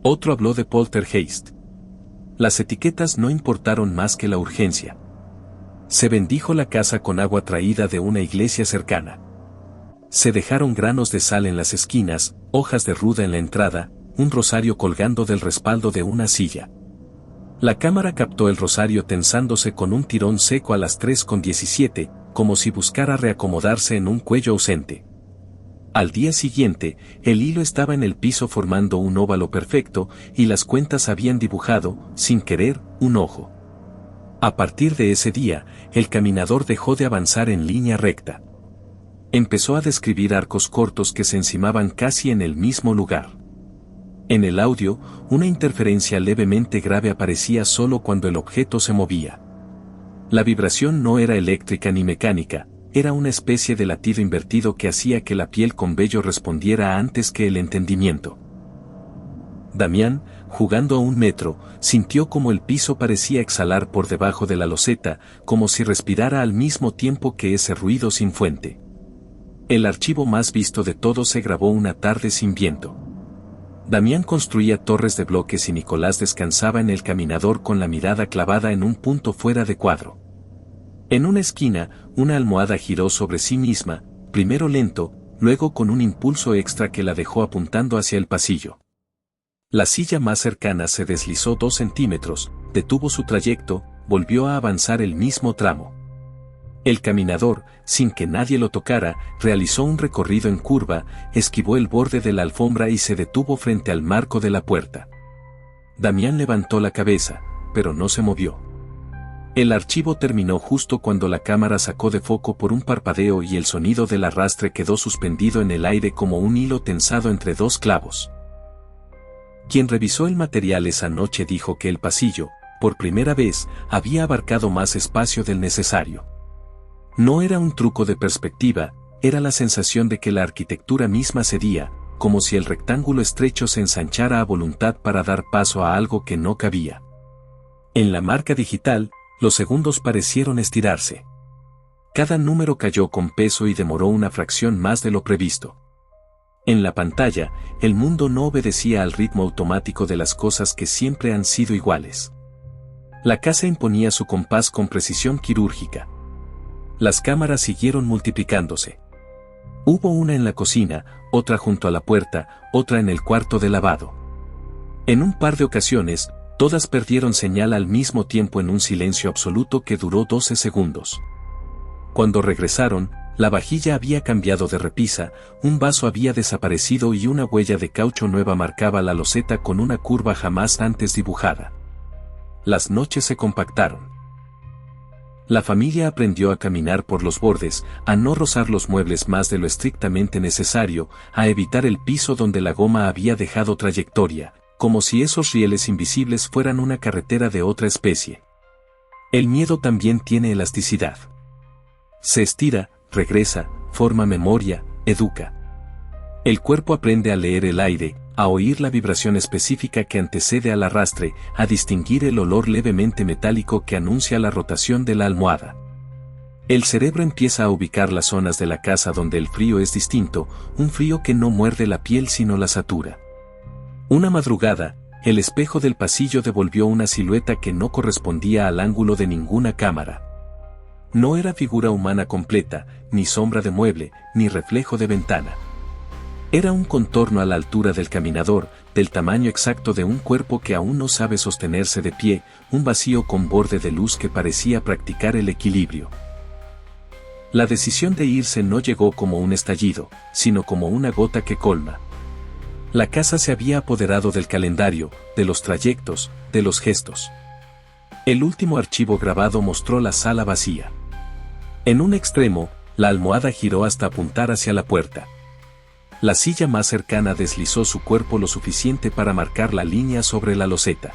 Otro habló de poltergeist. Las etiquetas no importaron más que la urgencia. Se bendijo la casa con agua traída de una iglesia cercana. Se dejaron granos de sal en las esquinas, hojas de ruda en la entrada, un rosario colgando del respaldo de una silla. La cámara captó el rosario tensándose con un tirón seco a las 3:17, como si buscara reacomodarse en un cuello ausente. Al día siguiente, el hilo estaba en el piso formando un óvalo perfecto, y las cuentas habían dibujado, sin querer, un ojo. A partir de ese día, el caminador dejó de avanzar en línea recta. Empezó a describir arcos cortos que se encimaban casi en el mismo lugar. En el audio, una interferencia levemente grave aparecía solo cuando el objeto se movía. La vibración no era eléctrica ni mecánica, era una especie de latido invertido que hacía que la piel con vello respondiera antes que el entendimiento. Damián, jugando a 1 metro, sintió como el piso parecía exhalar por debajo de la loseta, como si respirara al mismo tiempo que ese ruido sin fuente. El archivo más visto de todos se grabó una tarde sin viento. Damián construía torres de bloques y Nicolás descansaba en el caminador con la mirada clavada en un punto fuera de cuadro. En una esquina, una almohada giró sobre sí misma, primero lento, luego con un impulso extra que la dejó apuntando hacia el pasillo. La silla más cercana se deslizó 2 centímetros, detuvo su trayecto, volvió a avanzar el mismo tramo. El caminador, sin que nadie lo tocara, realizó un recorrido en curva, esquivó el borde de la alfombra y se detuvo frente al marco de la puerta. Damián levantó la cabeza, pero no se movió. El archivo terminó justo cuando la cámara sacó de foco por un parpadeo y el sonido del arrastre quedó suspendido en el aire como un hilo tensado entre 2 clavos. Quien revisó el material esa noche dijo que el pasillo, por primera vez, había abarcado más espacio del necesario. No era un truco de perspectiva, era la sensación de que la arquitectura misma cedía, como si el rectángulo estrecho se ensanchara a voluntad para dar paso a algo que no cabía. En la marca digital, los segundos parecieron estirarse. Cada número cayó con peso y demoró una fracción más de lo previsto. En la pantalla, el mundo no obedecía al ritmo automático de las cosas que siempre han sido iguales. La casa imponía su compás con precisión quirúrgica. Las cámaras siguieron multiplicándose. Hubo una en la cocina, otra junto a la puerta, otra en el cuarto de lavado. En un par de ocasiones, todas perdieron señal al mismo tiempo en un silencio absoluto que duró 12 segundos. Cuando regresaron, la vajilla había cambiado de repisa, un vaso había desaparecido y una huella de caucho nueva marcaba la loseta con una curva jamás antes dibujada. Las noches se compactaron. La familia aprendió a caminar por los bordes, a no rozar los muebles más de lo estrictamente necesario, a evitar el piso donde la goma había dejado trayectoria, como si esos rieles invisibles fueran una carretera de otra especie. El miedo también tiene elasticidad. Se estira, regresa, forma memoria, educa. El cuerpo aprende a leer el aire, a oír la vibración específica que antecede al arrastre, a distinguir el olor levemente metálico que anuncia la rotación de la almohada. El cerebro empieza a ubicar las zonas de la casa donde el frío es distinto, un frío que no muerde la piel sino la satura. Una madrugada, el espejo del pasillo devolvió una silueta que no correspondía al ángulo de ninguna cámara. No era figura humana completa, ni sombra de mueble, ni reflejo de ventana. Era un contorno a la altura del caminador, del tamaño exacto de un cuerpo que aún no sabe sostenerse de pie, un vacío con borde de luz que parecía practicar el equilibrio. La decisión de irse no llegó como un estallido, sino como una gota que colma. La casa se había apoderado del calendario, de los trayectos, de los gestos. El último archivo grabado mostró la sala vacía. En un extremo, la almohada giró hasta apuntar hacia la puerta. La silla más cercana deslizó su cuerpo lo suficiente para marcar la línea sobre la loseta.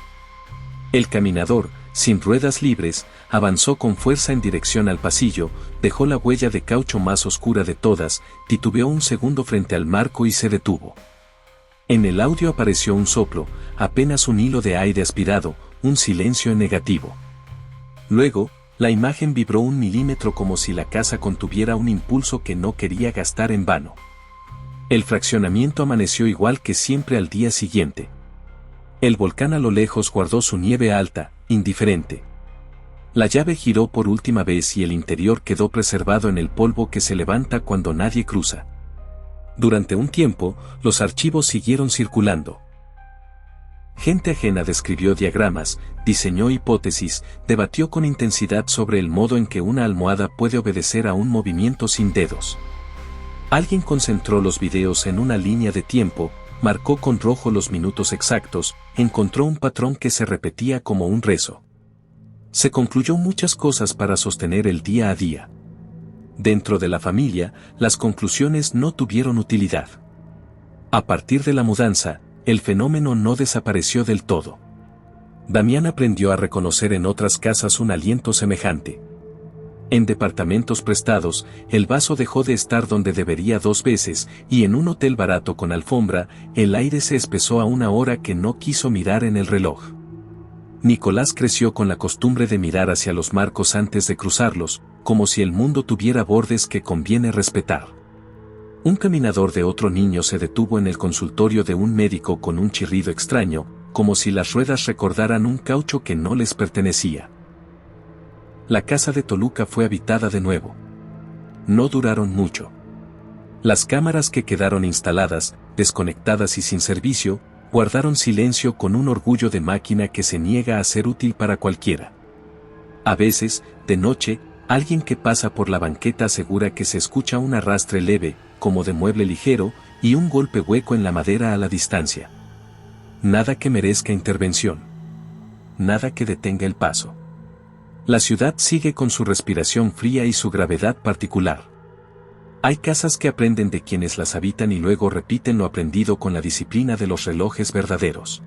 El caminador, sin ruedas libres, avanzó con fuerza en dirección al pasillo, dejó la huella de caucho más oscura de todas, titubeó un segundo frente al marco y se detuvo. En el audio apareció un soplo, apenas un hilo de aire aspirado, un silencio en negativo. Luego, la imagen vibró 1 milímetro como si la casa contuviera un impulso que no quería gastar en vano. El fraccionamiento amaneció igual que siempre al día siguiente. El volcán a lo lejos guardó su nieve alta, indiferente. La llave giró por última vez y el interior quedó preservado en el polvo que se levanta cuando nadie cruza. Durante un tiempo, los archivos siguieron circulando. Gente ajena describió diagramas, diseñó hipótesis, debatió con intensidad sobre el modo en que una almohada puede obedecer a un movimiento sin dedos. Alguien concentró los videos en una línea de tiempo, marcó con rojo los minutos exactos, encontró un patrón que se repetía como un rezo. Se concluyó muchas cosas para sostener el día a día. Dentro de la familia, las conclusiones no tuvieron utilidad. A partir de la mudanza, el fenómeno no desapareció del todo. Damián aprendió a reconocer en otras casas un aliento semejante. En departamentos prestados, el vaso dejó de estar donde debería 2 veces, y en un hotel barato con alfombra, el aire se espesó a una hora que no quiso mirar en el reloj. Nicolás creció con la costumbre de mirar hacia los marcos antes de cruzarlos, como si el mundo tuviera bordes que conviene respetar. Un caminador de otro niño se detuvo en el consultorio de un médico con un chirrido extraño, como si las ruedas recordaran un caucho que no les pertenecía. La casa de Toluca fue habitada de nuevo. No duraron mucho. Las cámaras que quedaron instaladas, desconectadas y sin servicio, guardaron silencio con un orgullo de máquina que se niega a ser útil para cualquiera. A veces, de noche, alguien que pasa por la banqueta asegura que se escucha un arrastre leve, como de mueble ligero, y un golpe hueco en la madera a la distancia. Nada que merezca intervención. Nada que detenga el paso. La ciudad sigue con su respiración fría y su gravedad particular. Hay casas que aprenden de quienes las habitan y luego repiten lo aprendido con la disciplina de los relojes verdaderos.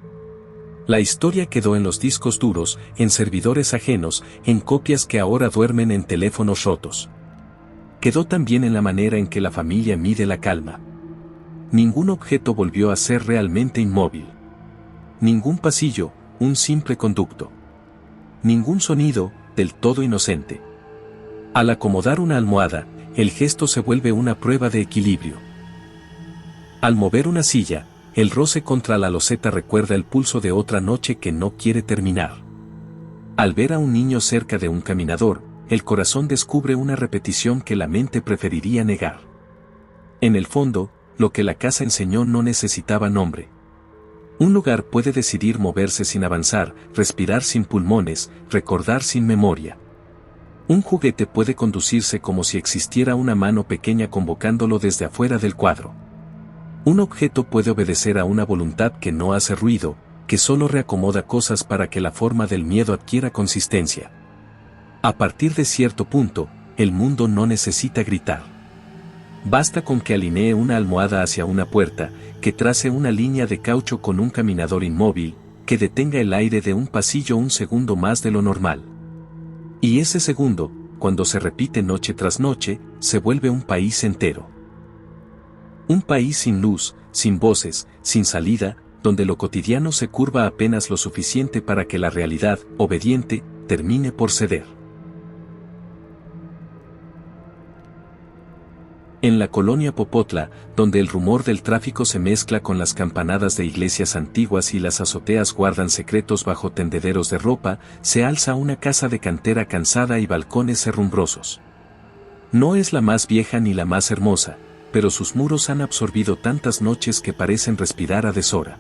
La historia quedó en los discos duros, en servidores ajenos, en copias que ahora duermen en teléfonos rotos. Quedó también en la manera en que la familia mide la calma. Ningún objeto volvió a ser realmente inmóvil. Ningún pasillo, un simple conducto. Ningún sonido, del todo inocente. Al acomodar una almohada, el gesto se vuelve una prueba de equilibrio. Al mover una silla, el roce contra la loseta recuerda el pulso de otra noche que no quiere terminar. Al ver a un niño cerca de un caminador, el corazón descubre una repetición que la mente preferiría negar. En el fondo, lo que la casa enseñó no necesitaba nombre. Un lugar puede decidir moverse sin avanzar, respirar sin pulmones, recordar sin memoria. Un juguete puede conducirse como si existiera una mano pequeña convocándolo desde afuera del cuadro. Un objeto puede obedecer a una voluntad que no hace ruido, que solo reacomoda cosas para que la forma del miedo adquiera consistencia. A partir de cierto punto, el mundo no necesita gritar. Basta con que alinee una almohada hacia una puerta, que trace una línea de caucho con un caminador inmóvil, que detenga el aire de un pasillo un segundo más de lo normal. Y ese segundo, cuando se repite noche tras noche, se vuelve un país entero. Un país sin luz, sin voces, sin salida, donde lo cotidiano se curva apenas lo suficiente para que la realidad, obediente, termine por ceder. En la colonia Popotla, donde el rumor del tráfico se mezcla con las campanadas de iglesias antiguas y las azoteas guardan secretos bajo tendederos de ropa, se alza una casa de cantera cansada y balcones herrumbrosos. No es la más vieja ni la más hermosa, pero sus muros han absorbido tantas noches que parecen respirar a deshora.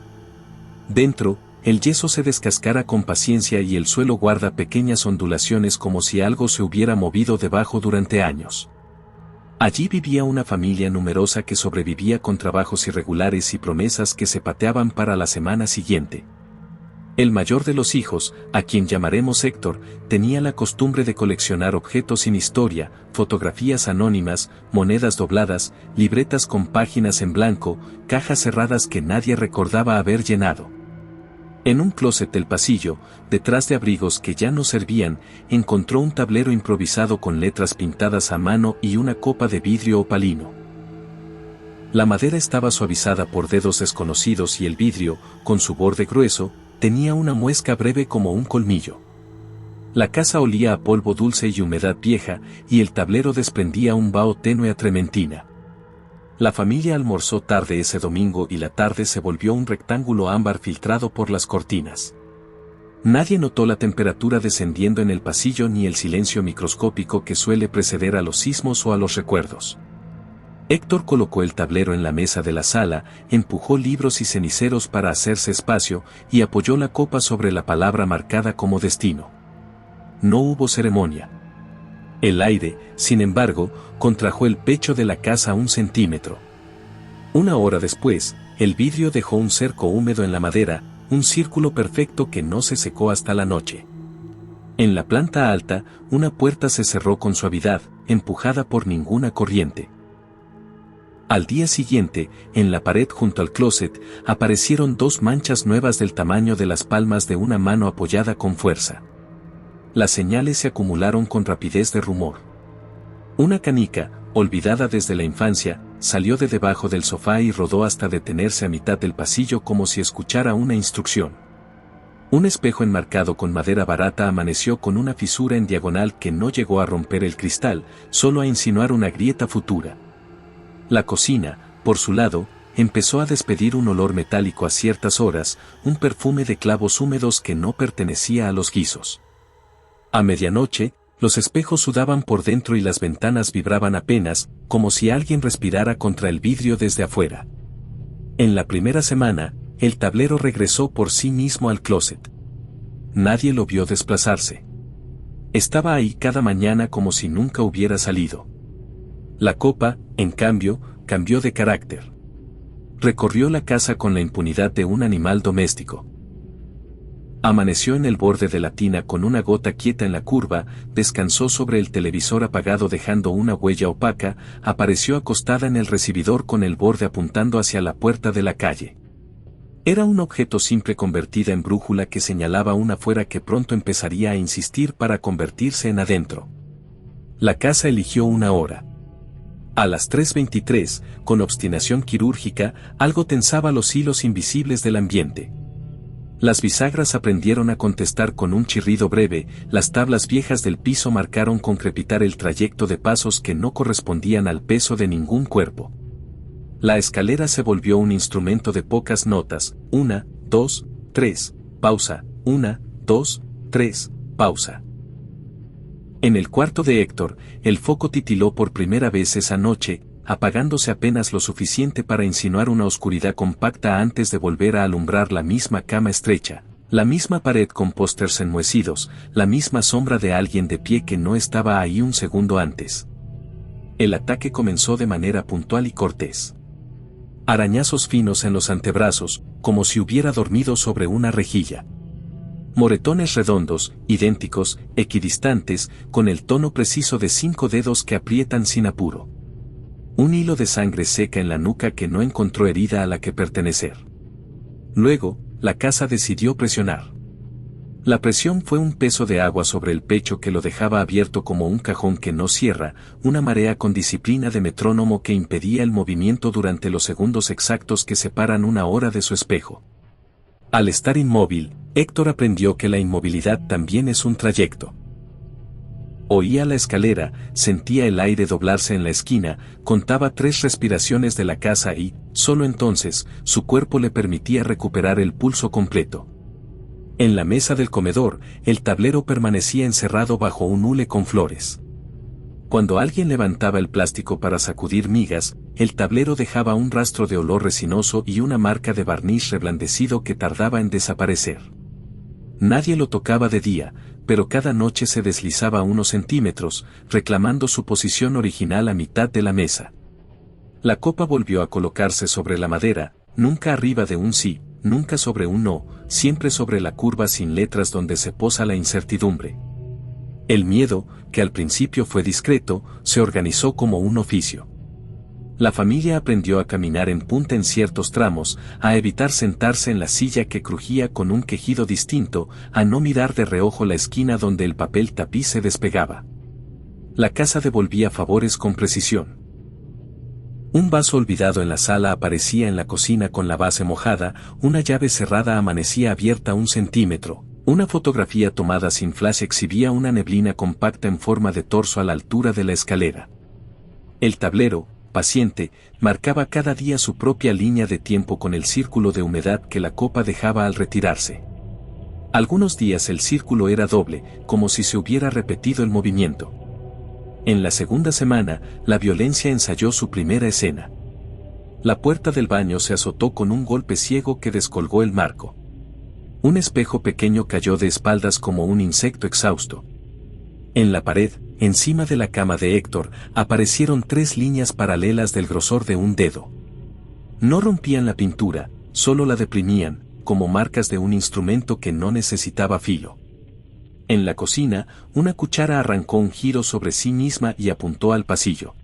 Dentro, el yeso se descascara con paciencia y el suelo guarda pequeñas ondulaciones como si algo se hubiera movido debajo durante años. Allí vivía una familia numerosa que sobrevivía con trabajos irregulares y promesas que se pateaban para la semana siguiente. El mayor de los hijos, a quien llamaremos Héctor, tenía la costumbre de coleccionar objetos sin historia, fotografías anónimas, monedas dobladas, libretas con páginas en blanco, cajas cerradas que nadie recordaba haber llenado. En un closet del pasillo, detrás de abrigos que ya no servían, encontró un tablero improvisado con letras pintadas a mano y una copa de vidrio opalino. La madera estaba suavizada por dedos desconocidos y el vidrio, con su borde grueso, tenía una muesca breve como un colmillo. La casa olía a polvo dulce y humedad vieja, y el tablero desprendía un vaho tenue a trementina. La familia almorzó tarde ese domingo y la tarde se volvió un rectángulo ámbar filtrado por las cortinas. Nadie notó la temperatura descendiendo en el pasillo ni el silencio microscópico que suele preceder a los sismos o a los recuerdos. Héctor colocó el tablero en la mesa de la sala, empujó libros y ceniceros para hacerse espacio y apoyó la copa sobre la palabra marcada como destino. No hubo ceremonia. El aire, sin embargo, contrajo el pecho de la casa 1 centímetro. Una hora después, el vidrio dejó un cerco húmedo en la madera, un círculo perfecto que no se secó hasta la noche. En la planta alta, una puerta se cerró con suavidad, empujada por ninguna corriente. Al día siguiente, en la pared junto al closet, aparecieron 2 manchas nuevas del tamaño de las palmas de una mano apoyada con fuerza. Las señales se acumularon con rapidez de rumor. Una canica, olvidada desde la infancia, salió de debajo del sofá y rodó hasta detenerse a mitad del pasillo como si escuchara una instrucción. Un espejo enmarcado con madera barata amaneció con una fisura en diagonal que no llegó a romper el cristal, solo a insinuar una grieta futura. La cocina, por su lado, empezó a despedir un olor metálico a ciertas horas, un perfume de clavos húmedos que no pertenecía a los guisos. A medianoche, Los espejos sudaban por dentro y las ventanas vibraban apenas, como si alguien respirara contra el vidrio desde afuera. En la primera semana, el tablero regresó por sí mismo al closet. Nadie lo vio desplazarse. Estaba ahí cada mañana como si nunca hubiera salido. La copa, en cambio, cambió de carácter. Recorrió la casa con la impunidad de un animal doméstico. Amaneció en el borde de la tina con una gota quieta en la curva, descansó sobre el televisor apagado dejando una huella opaca, apareció acostada en el recibidor con el borde apuntando hacia la puerta de la calle. Era un objeto simple convertida en brújula que señalaba una afuera que pronto empezaría a insistir para convertirse en adentro. La casa eligió una hora. A las 3:23, con obstinación quirúrgica, algo tensaba los hilos invisibles del ambiente. Las bisagras aprendieron a contestar con un chirrido breve, las tablas viejas del piso marcaron con crepitar el trayecto de pasos que no correspondían al peso de ningún cuerpo. La escalera se volvió un instrumento de pocas notas, 1, 2, 3, pausa, 1, 2, 3, pausa. En el cuarto de Héctor, el foco titiló por primera vez esa noche, apagándose apenas lo suficiente para insinuar una oscuridad compacta antes de volver a alumbrar la misma cama estrecha, la misma pared con pósters enmohecidos, la misma sombra de alguien de pie que no estaba ahí un segundo antes. El ataque comenzó de manera puntual y cortés. Arañazos finos en los antebrazos, como si hubiera dormido sobre una rejilla. Moretones redondos, idénticos, equidistantes, con el tono preciso de 5 dedos que aprietan sin apuro. Un hilo de sangre seca en la nuca que no encontró herida a la que pertenecer. Luego, la casa decidió presionar. La presión fue un peso de agua sobre el pecho que lo dejaba abierto como un cajón que no cierra, una marea con disciplina de metrónomo que impedía el movimiento durante los segundos exactos que separan una hora de su espejo. Al estar inmóvil, Héctor aprendió que la inmovilidad también es un trayecto. Oía la escalera, sentía el aire doblarse en la esquina, contaba 3 respiraciones de la casa y, solo entonces, su cuerpo le permitía recuperar el pulso completo. En la mesa del comedor, el tablero permanecía encerrado bajo un hule con flores. Cuando alguien levantaba el plástico para sacudir migas, el tablero dejaba un rastro de olor resinoso y una marca de barniz reblandecido que tardaba en desaparecer. Nadie lo tocaba de día, pero cada noche se deslizaba unos centímetros, reclamando su posición original a mitad de la mesa. La copa volvió a colocarse sobre la madera, nunca arriba de un sí, nunca sobre un no, siempre sobre la curva sin letras donde se posa la incertidumbre. El miedo, que al principio fue discreto, se organizó como un oficio. La familia aprendió a caminar en punta en ciertos tramos, a evitar sentarse en la silla que crujía con un quejido distinto, a no mirar de reojo la esquina donde el papel tapiz se despegaba. La casa devolvía favores con precisión. Un vaso olvidado en la sala aparecía en la cocina con la base mojada, una llave cerrada amanecía abierta 1 centímetro, una fotografía tomada sin flash exhibía una neblina compacta en forma de torso a la altura de la escalera. El tablero, paciente, marcaba cada día su propia línea de tiempo con el círculo de humedad que la copa dejaba al retirarse. Algunos días el círculo era doble, como si se hubiera repetido el movimiento. En la segunda semana, la violencia ensayó su primera escena. La puerta del baño se azotó con un golpe ciego que descolgó el marco. Un espejo pequeño cayó de espaldas como un insecto exhausto. En la pared, encima de la cama de Héctor, aparecieron 3 líneas paralelas del grosor de un dedo. No rompían la pintura, solo la deprimían, como marcas de un instrumento que no necesitaba filo. En la cocina, una cuchara arrancó un giro sobre sí misma y apuntó al pasillo.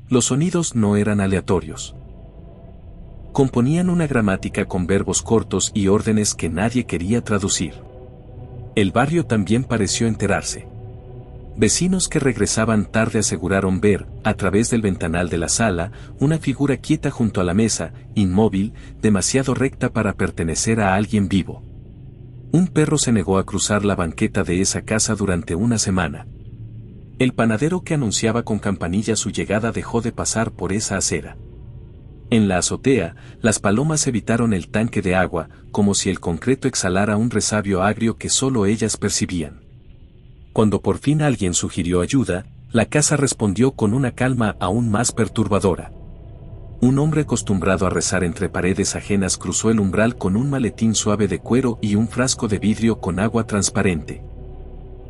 Los sonidos no eran aleatorios. Componían una gramática con verbos cortos y órdenes que nadie quería traducir. El barrio también pareció enterarse. Vecinos que regresaban tarde aseguraron ver, a través del ventanal de la sala, una figura quieta junto a la mesa, inmóvil, demasiado recta para pertenecer a alguien vivo. Un perro se negó a cruzar la banqueta de esa casa durante una semana. El panadero que anunciaba con campanilla su llegada dejó de pasar por esa acera. En la azotea, las palomas evitaron el tanque de agua, como si el concreto exhalara un resabio agrio que solo ellas percibían. Cuando por fin alguien sugirió ayuda, la casa respondió con una calma aún más perturbadora. Un hombre acostumbrado a rezar entre paredes ajenas cruzó el umbral con un maletín suave de cuero y un frasco de vidrio con agua transparente.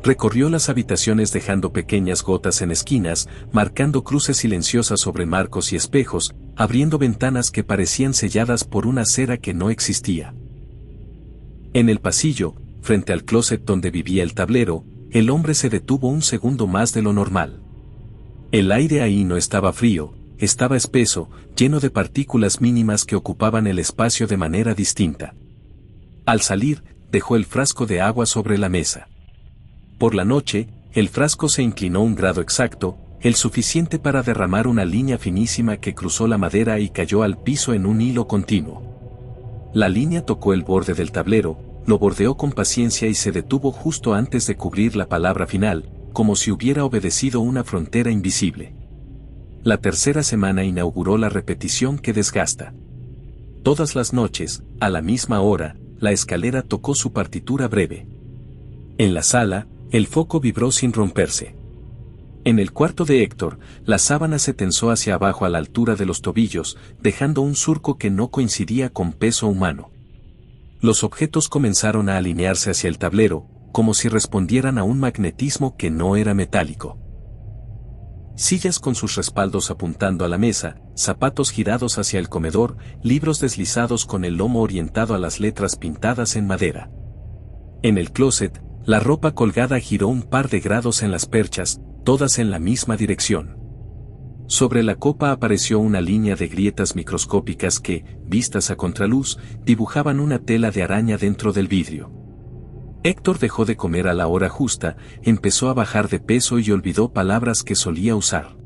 Recorrió las habitaciones dejando pequeñas gotas en esquinas, marcando cruces silenciosas sobre marcos y espejos, abriendo ventanas que parecían selladas por una cera que no existía. En el pasillo, frente al closet donde vivía el tablero, el hombre se detuvo un segundo más de lo normal. El aire ahí no estaba frío, estaba espeso, lleno de partículas mínimas que ocupaban el espacio de manera distinta. Al salir, dejó el frasco de agua sobre la mesa. Por la noche, el frasco se inclinó un grado exacto, el suficiente para derramar una línea finísima que cruzó la madera y cayó al piso en un hilo continuo. La línea tocó el borde del tablero, lo bordeó con paciencia y se detuvo justo antes de cubrir la palabra final, como si hubiera obedecido una frontera invisible. La tercera semana inauguró la repetición que desgasta. Todas las noches, a la misma hora, la escalera tocó su partitura breve. En la sala, el foco vibró sin romperse. En el cuarto de Héctor, la sábana se tensó hacia abajo a la altura de los tobillos, dejando un surco que no coincidía con peso humano. Los objetos comenzaron a alinearse hacia el tablero, como si respondieran a un magnetismo que no era metálico. Sillas con sus respaldos apuntando a la mesa, zapatos girados hacia el comedor, libros deslizados con el lomo orientado a las letras pintadas en madera. En el closet, la ropa colgada giró un par de grados en las perchas, todas en la misma dirección. Sobre la copa apareció una línea de grietas microscópicas que, vistas a contraluz, dibujaban una tela de araña dentro del vidrio. Héctor dejó de comer a la hora justa, empezó a bajar de peso y olvidó palabras que solía usar.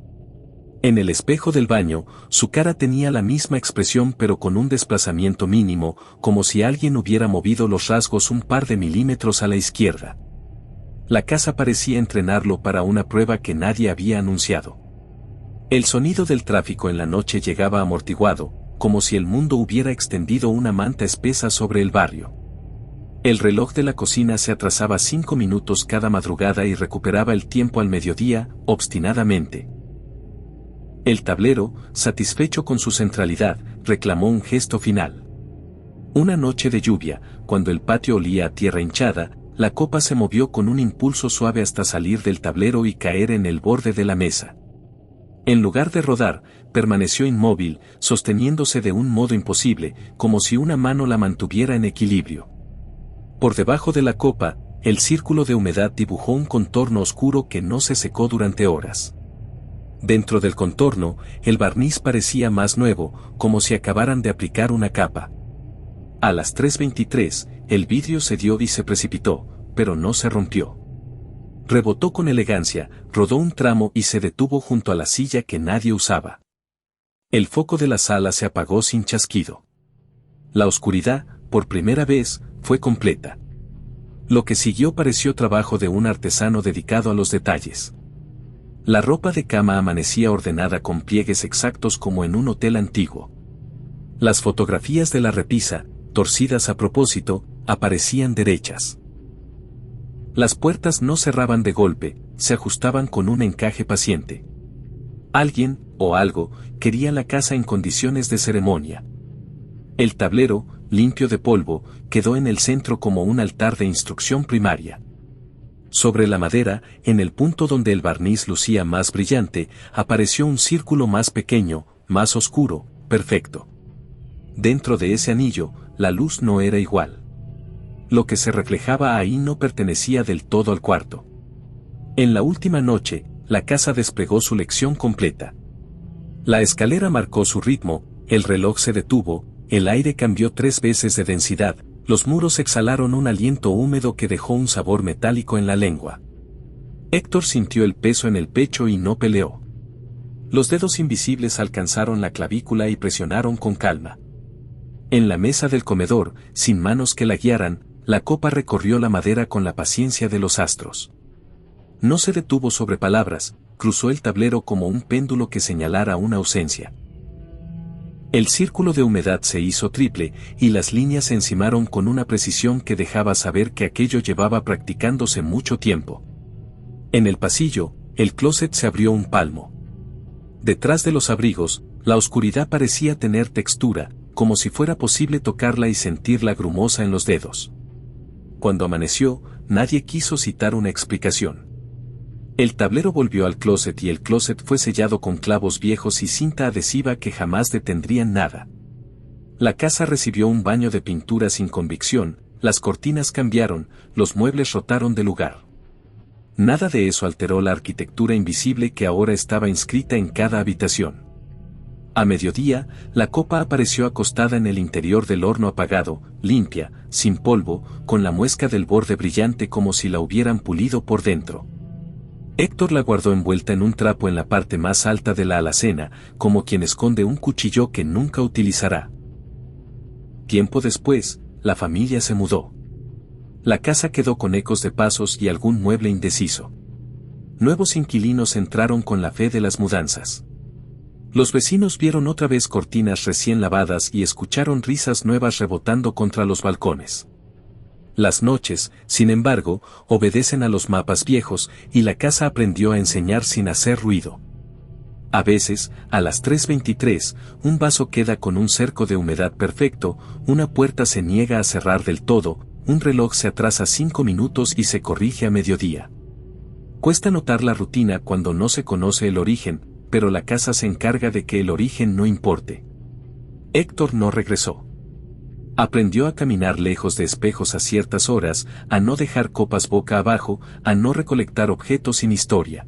En el espejo del baño, su cara tenía la misma expresión pero con un desplazamiento mínimo, como si alguien hubiera movido los rasgos un par de milímetros a la izquierda. La casa parecía entrenarlo para una prueba que nadie había anunciado. El sonido del tráfico en la noche llegaba amortiguado, como si el mundo hubiera extendido una manta espesa sobre el barrio. El reloj de la cocina se atrasaba 5 minutos cada madrugada y recuperaba el tiempo al mediodía, obstinadamente. El tablero, satisfecho con su centralidad, reclamó un gesto final. Una noche de lluvia, cuando el patio olía a tierra hinchada, la copa se movió con un impulso suave hasta salir del tablero y caer en el borde de la mesa. En lugar de rodar, permaneció inmóvil, sosteniéndose de un modo imposible, como si una mano la mantuviera en equilibrio. Por debajo de la copa, el círculo de humedad dibujó un contorno oscuro que no se secó durante horas. Dentro del contorno, el barniz parecía más nuevo, como si acabaran de aplicar una capa. A las 3:23, el vidrio cedió y se precipitó, pero no se rompió. Rebotó con elegancia, rodó un tramo y se detuvo junto a la silla que nadie usaba. El foco de la sala se apagó sin chasquido. La oscuridad, por primera vez, fue completa. Lo que siguió pareció trabajo de un artesano dedicado a los detalles. La ropa de cama amanecía ordenada con pliegues exactos como en un hotel antiguo. Las fotografías de la repisa, torcidas a propósito, aparecían derechas. Las puertas no cerraban de golpe, se ajustaban con un encaje paciente. Alguien, o algo, quería la casa en condiciones de ceremonia. El tablero, limpio de polvo, quedó en el centro como un altar de instrucción primaria. Sobre la madera, en el punto donde el barniz lucía más brillante, apareció un círculo más pequeño, más oscuro, perfecto. Dentro de ese anillo, la luz no era igual. Lo que se reflejaba ahí no pertenecía del todo al cuarto. En la última noche, la casa desplegó su lección completa. La escalera marcó su ritmo, el reloj se detuvo, el aire cambió 3 veces de densidad, los muros exhalaron un aliento húmedo que dejó un sabor metálico en la lengua. Héctor sintió el peso en el pecho y no peleó. Los dedos invisibles alcanzaron la clavícula y presionaron con calma. En la mesa del comedor, sin manos que la guiaran, la copa recorrió la madera con la paciencia de los astros. No se detuvo sobre palabras, cruzó el tablero como un péndulo que señalara una ausencia. El círculo de humedad se hizo triple, y las líneas se encimaron con una precisión que dejaba saber que aquello llevaba practicándose mucho tiempo. En el pasillo, el closet se abrió un palmo. Detrás de los abrigos, la oscuridad parecía tener textura, como si fuera posible tocarla y sentirla grumosa en los dedos. Cuando amaneció, nadie quiso citar una explicación. El tablero volvió al closet y el closet fue sellado con clavos viejos y cinta adhesiva que jamás detendrían nada. La casa recibió un baño de pintura sin convicción, las cortinas cambiaron, los muebles rotaron de lugar. Nada de eso alteró la arquitectura invisible que ahora estaba inscrita en cada habitación. A mediodía, la copa apareció acostada en el interior del horno apagado, limpia, sin polvo, con la muesca del borde brillante como si la hubieran pulido por dentro. Héctor la guardó envuelta en un trapo en la parte más alta de la alacena, como quien esconde un cuchillo que nunca utilizará. Tiempo después, la familia se mudó. La casa quedó con ecos de pasos y algún mueble indeciso. Nuevos inquilinos entraron con la fe de las mudanzas. Los vecinos vieron otra vez cortinas recién lavadas y escucharon risas nuevas rebotando contra los balcones. Las noches, sin embargo, obedecen a los mapas viejos y la casa aprendió a enseñar sin hacer ruido. A veces, a las 3:23, un vaso queda con un cerco de humedad perfecto, una puerta se niega a cerrar del todo, un reloj se atrasa 5 minutos y se corrige a mediodía. Cuesta notar la rutina cuando no se conoce el origen, pero la casa se encarga de que el origen no importe. Héctor no regresó. Aprendió a caminar lejos de espejos a ciertas horas, a no dejar copas boca abajo, a no recolectar objetos sin historia.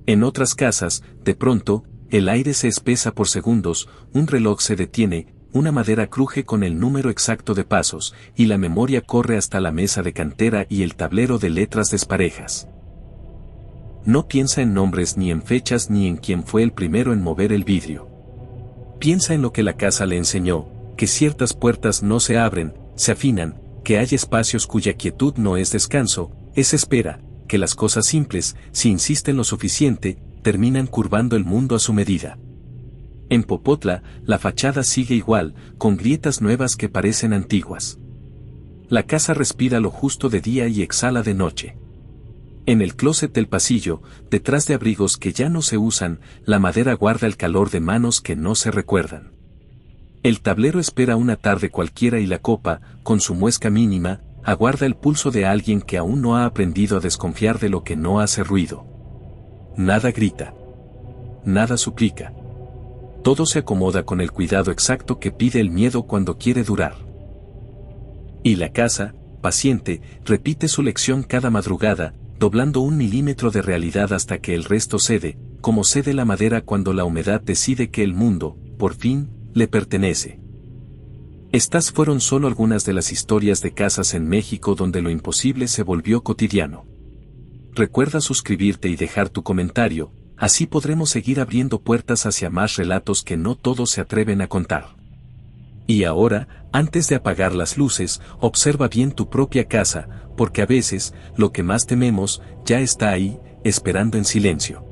En otras casas, de pronto, el aire se espesa por segundos, un reloj se detiene, una madera cruje con el número exacto de pasos, y la memoria corre hasta la mesa de cantera y el tablero de letras desparejas. No piensa en nombres ni en fechas ni en quién fue el primero en mover el vidrio. Piensa en lo que la casa le enseñó, que ciertas puertas no se abren, se afinan, que hay espacios cuya quietud no es descanso, es espera, que las cosas simples, si insisten lo suficiente, terminan curvando el mundo a su medida. En Popotla, la fachada sigue igual, con grietas nuevas que parecen antiguas. La casa respira lo justo de día y exhala de noche. En el closet del pasillo, detrás de abrigos que ya no se usan, la madera guarda el calor de manos que no se recuerdan. El tablero espera una tarde cualquiera y la copa, con su muesca mínima, aguarda el pulso de alguien que aún no ha aprendido a desconfiar de lo que no hace ruido. Nada grita. Nada suplica. Todo se acomoda con el cuidado exacto que pide el miedo cuando quiere durar. Y la casa, paciente, repite su lección cada madrugada, doblando 1 milímetro de realidad hasta que el resto cede, como cede la madera cuando la humedad decide que el mundo, por fin, le pertenece. Estas fueron solo algunas de las historias de casas en México donde lo imposible se volvió cotidiano. Recuerda suscribirte y dejar tu comentario, así podremos seguir abriendo puertas hacia más relatos que no todos se atreven a contar. Y ahora, antes de apagar las luces, observa bien tu propia casa, porque a veces, lo que más tememos, ya está ahí, esperando en silencio.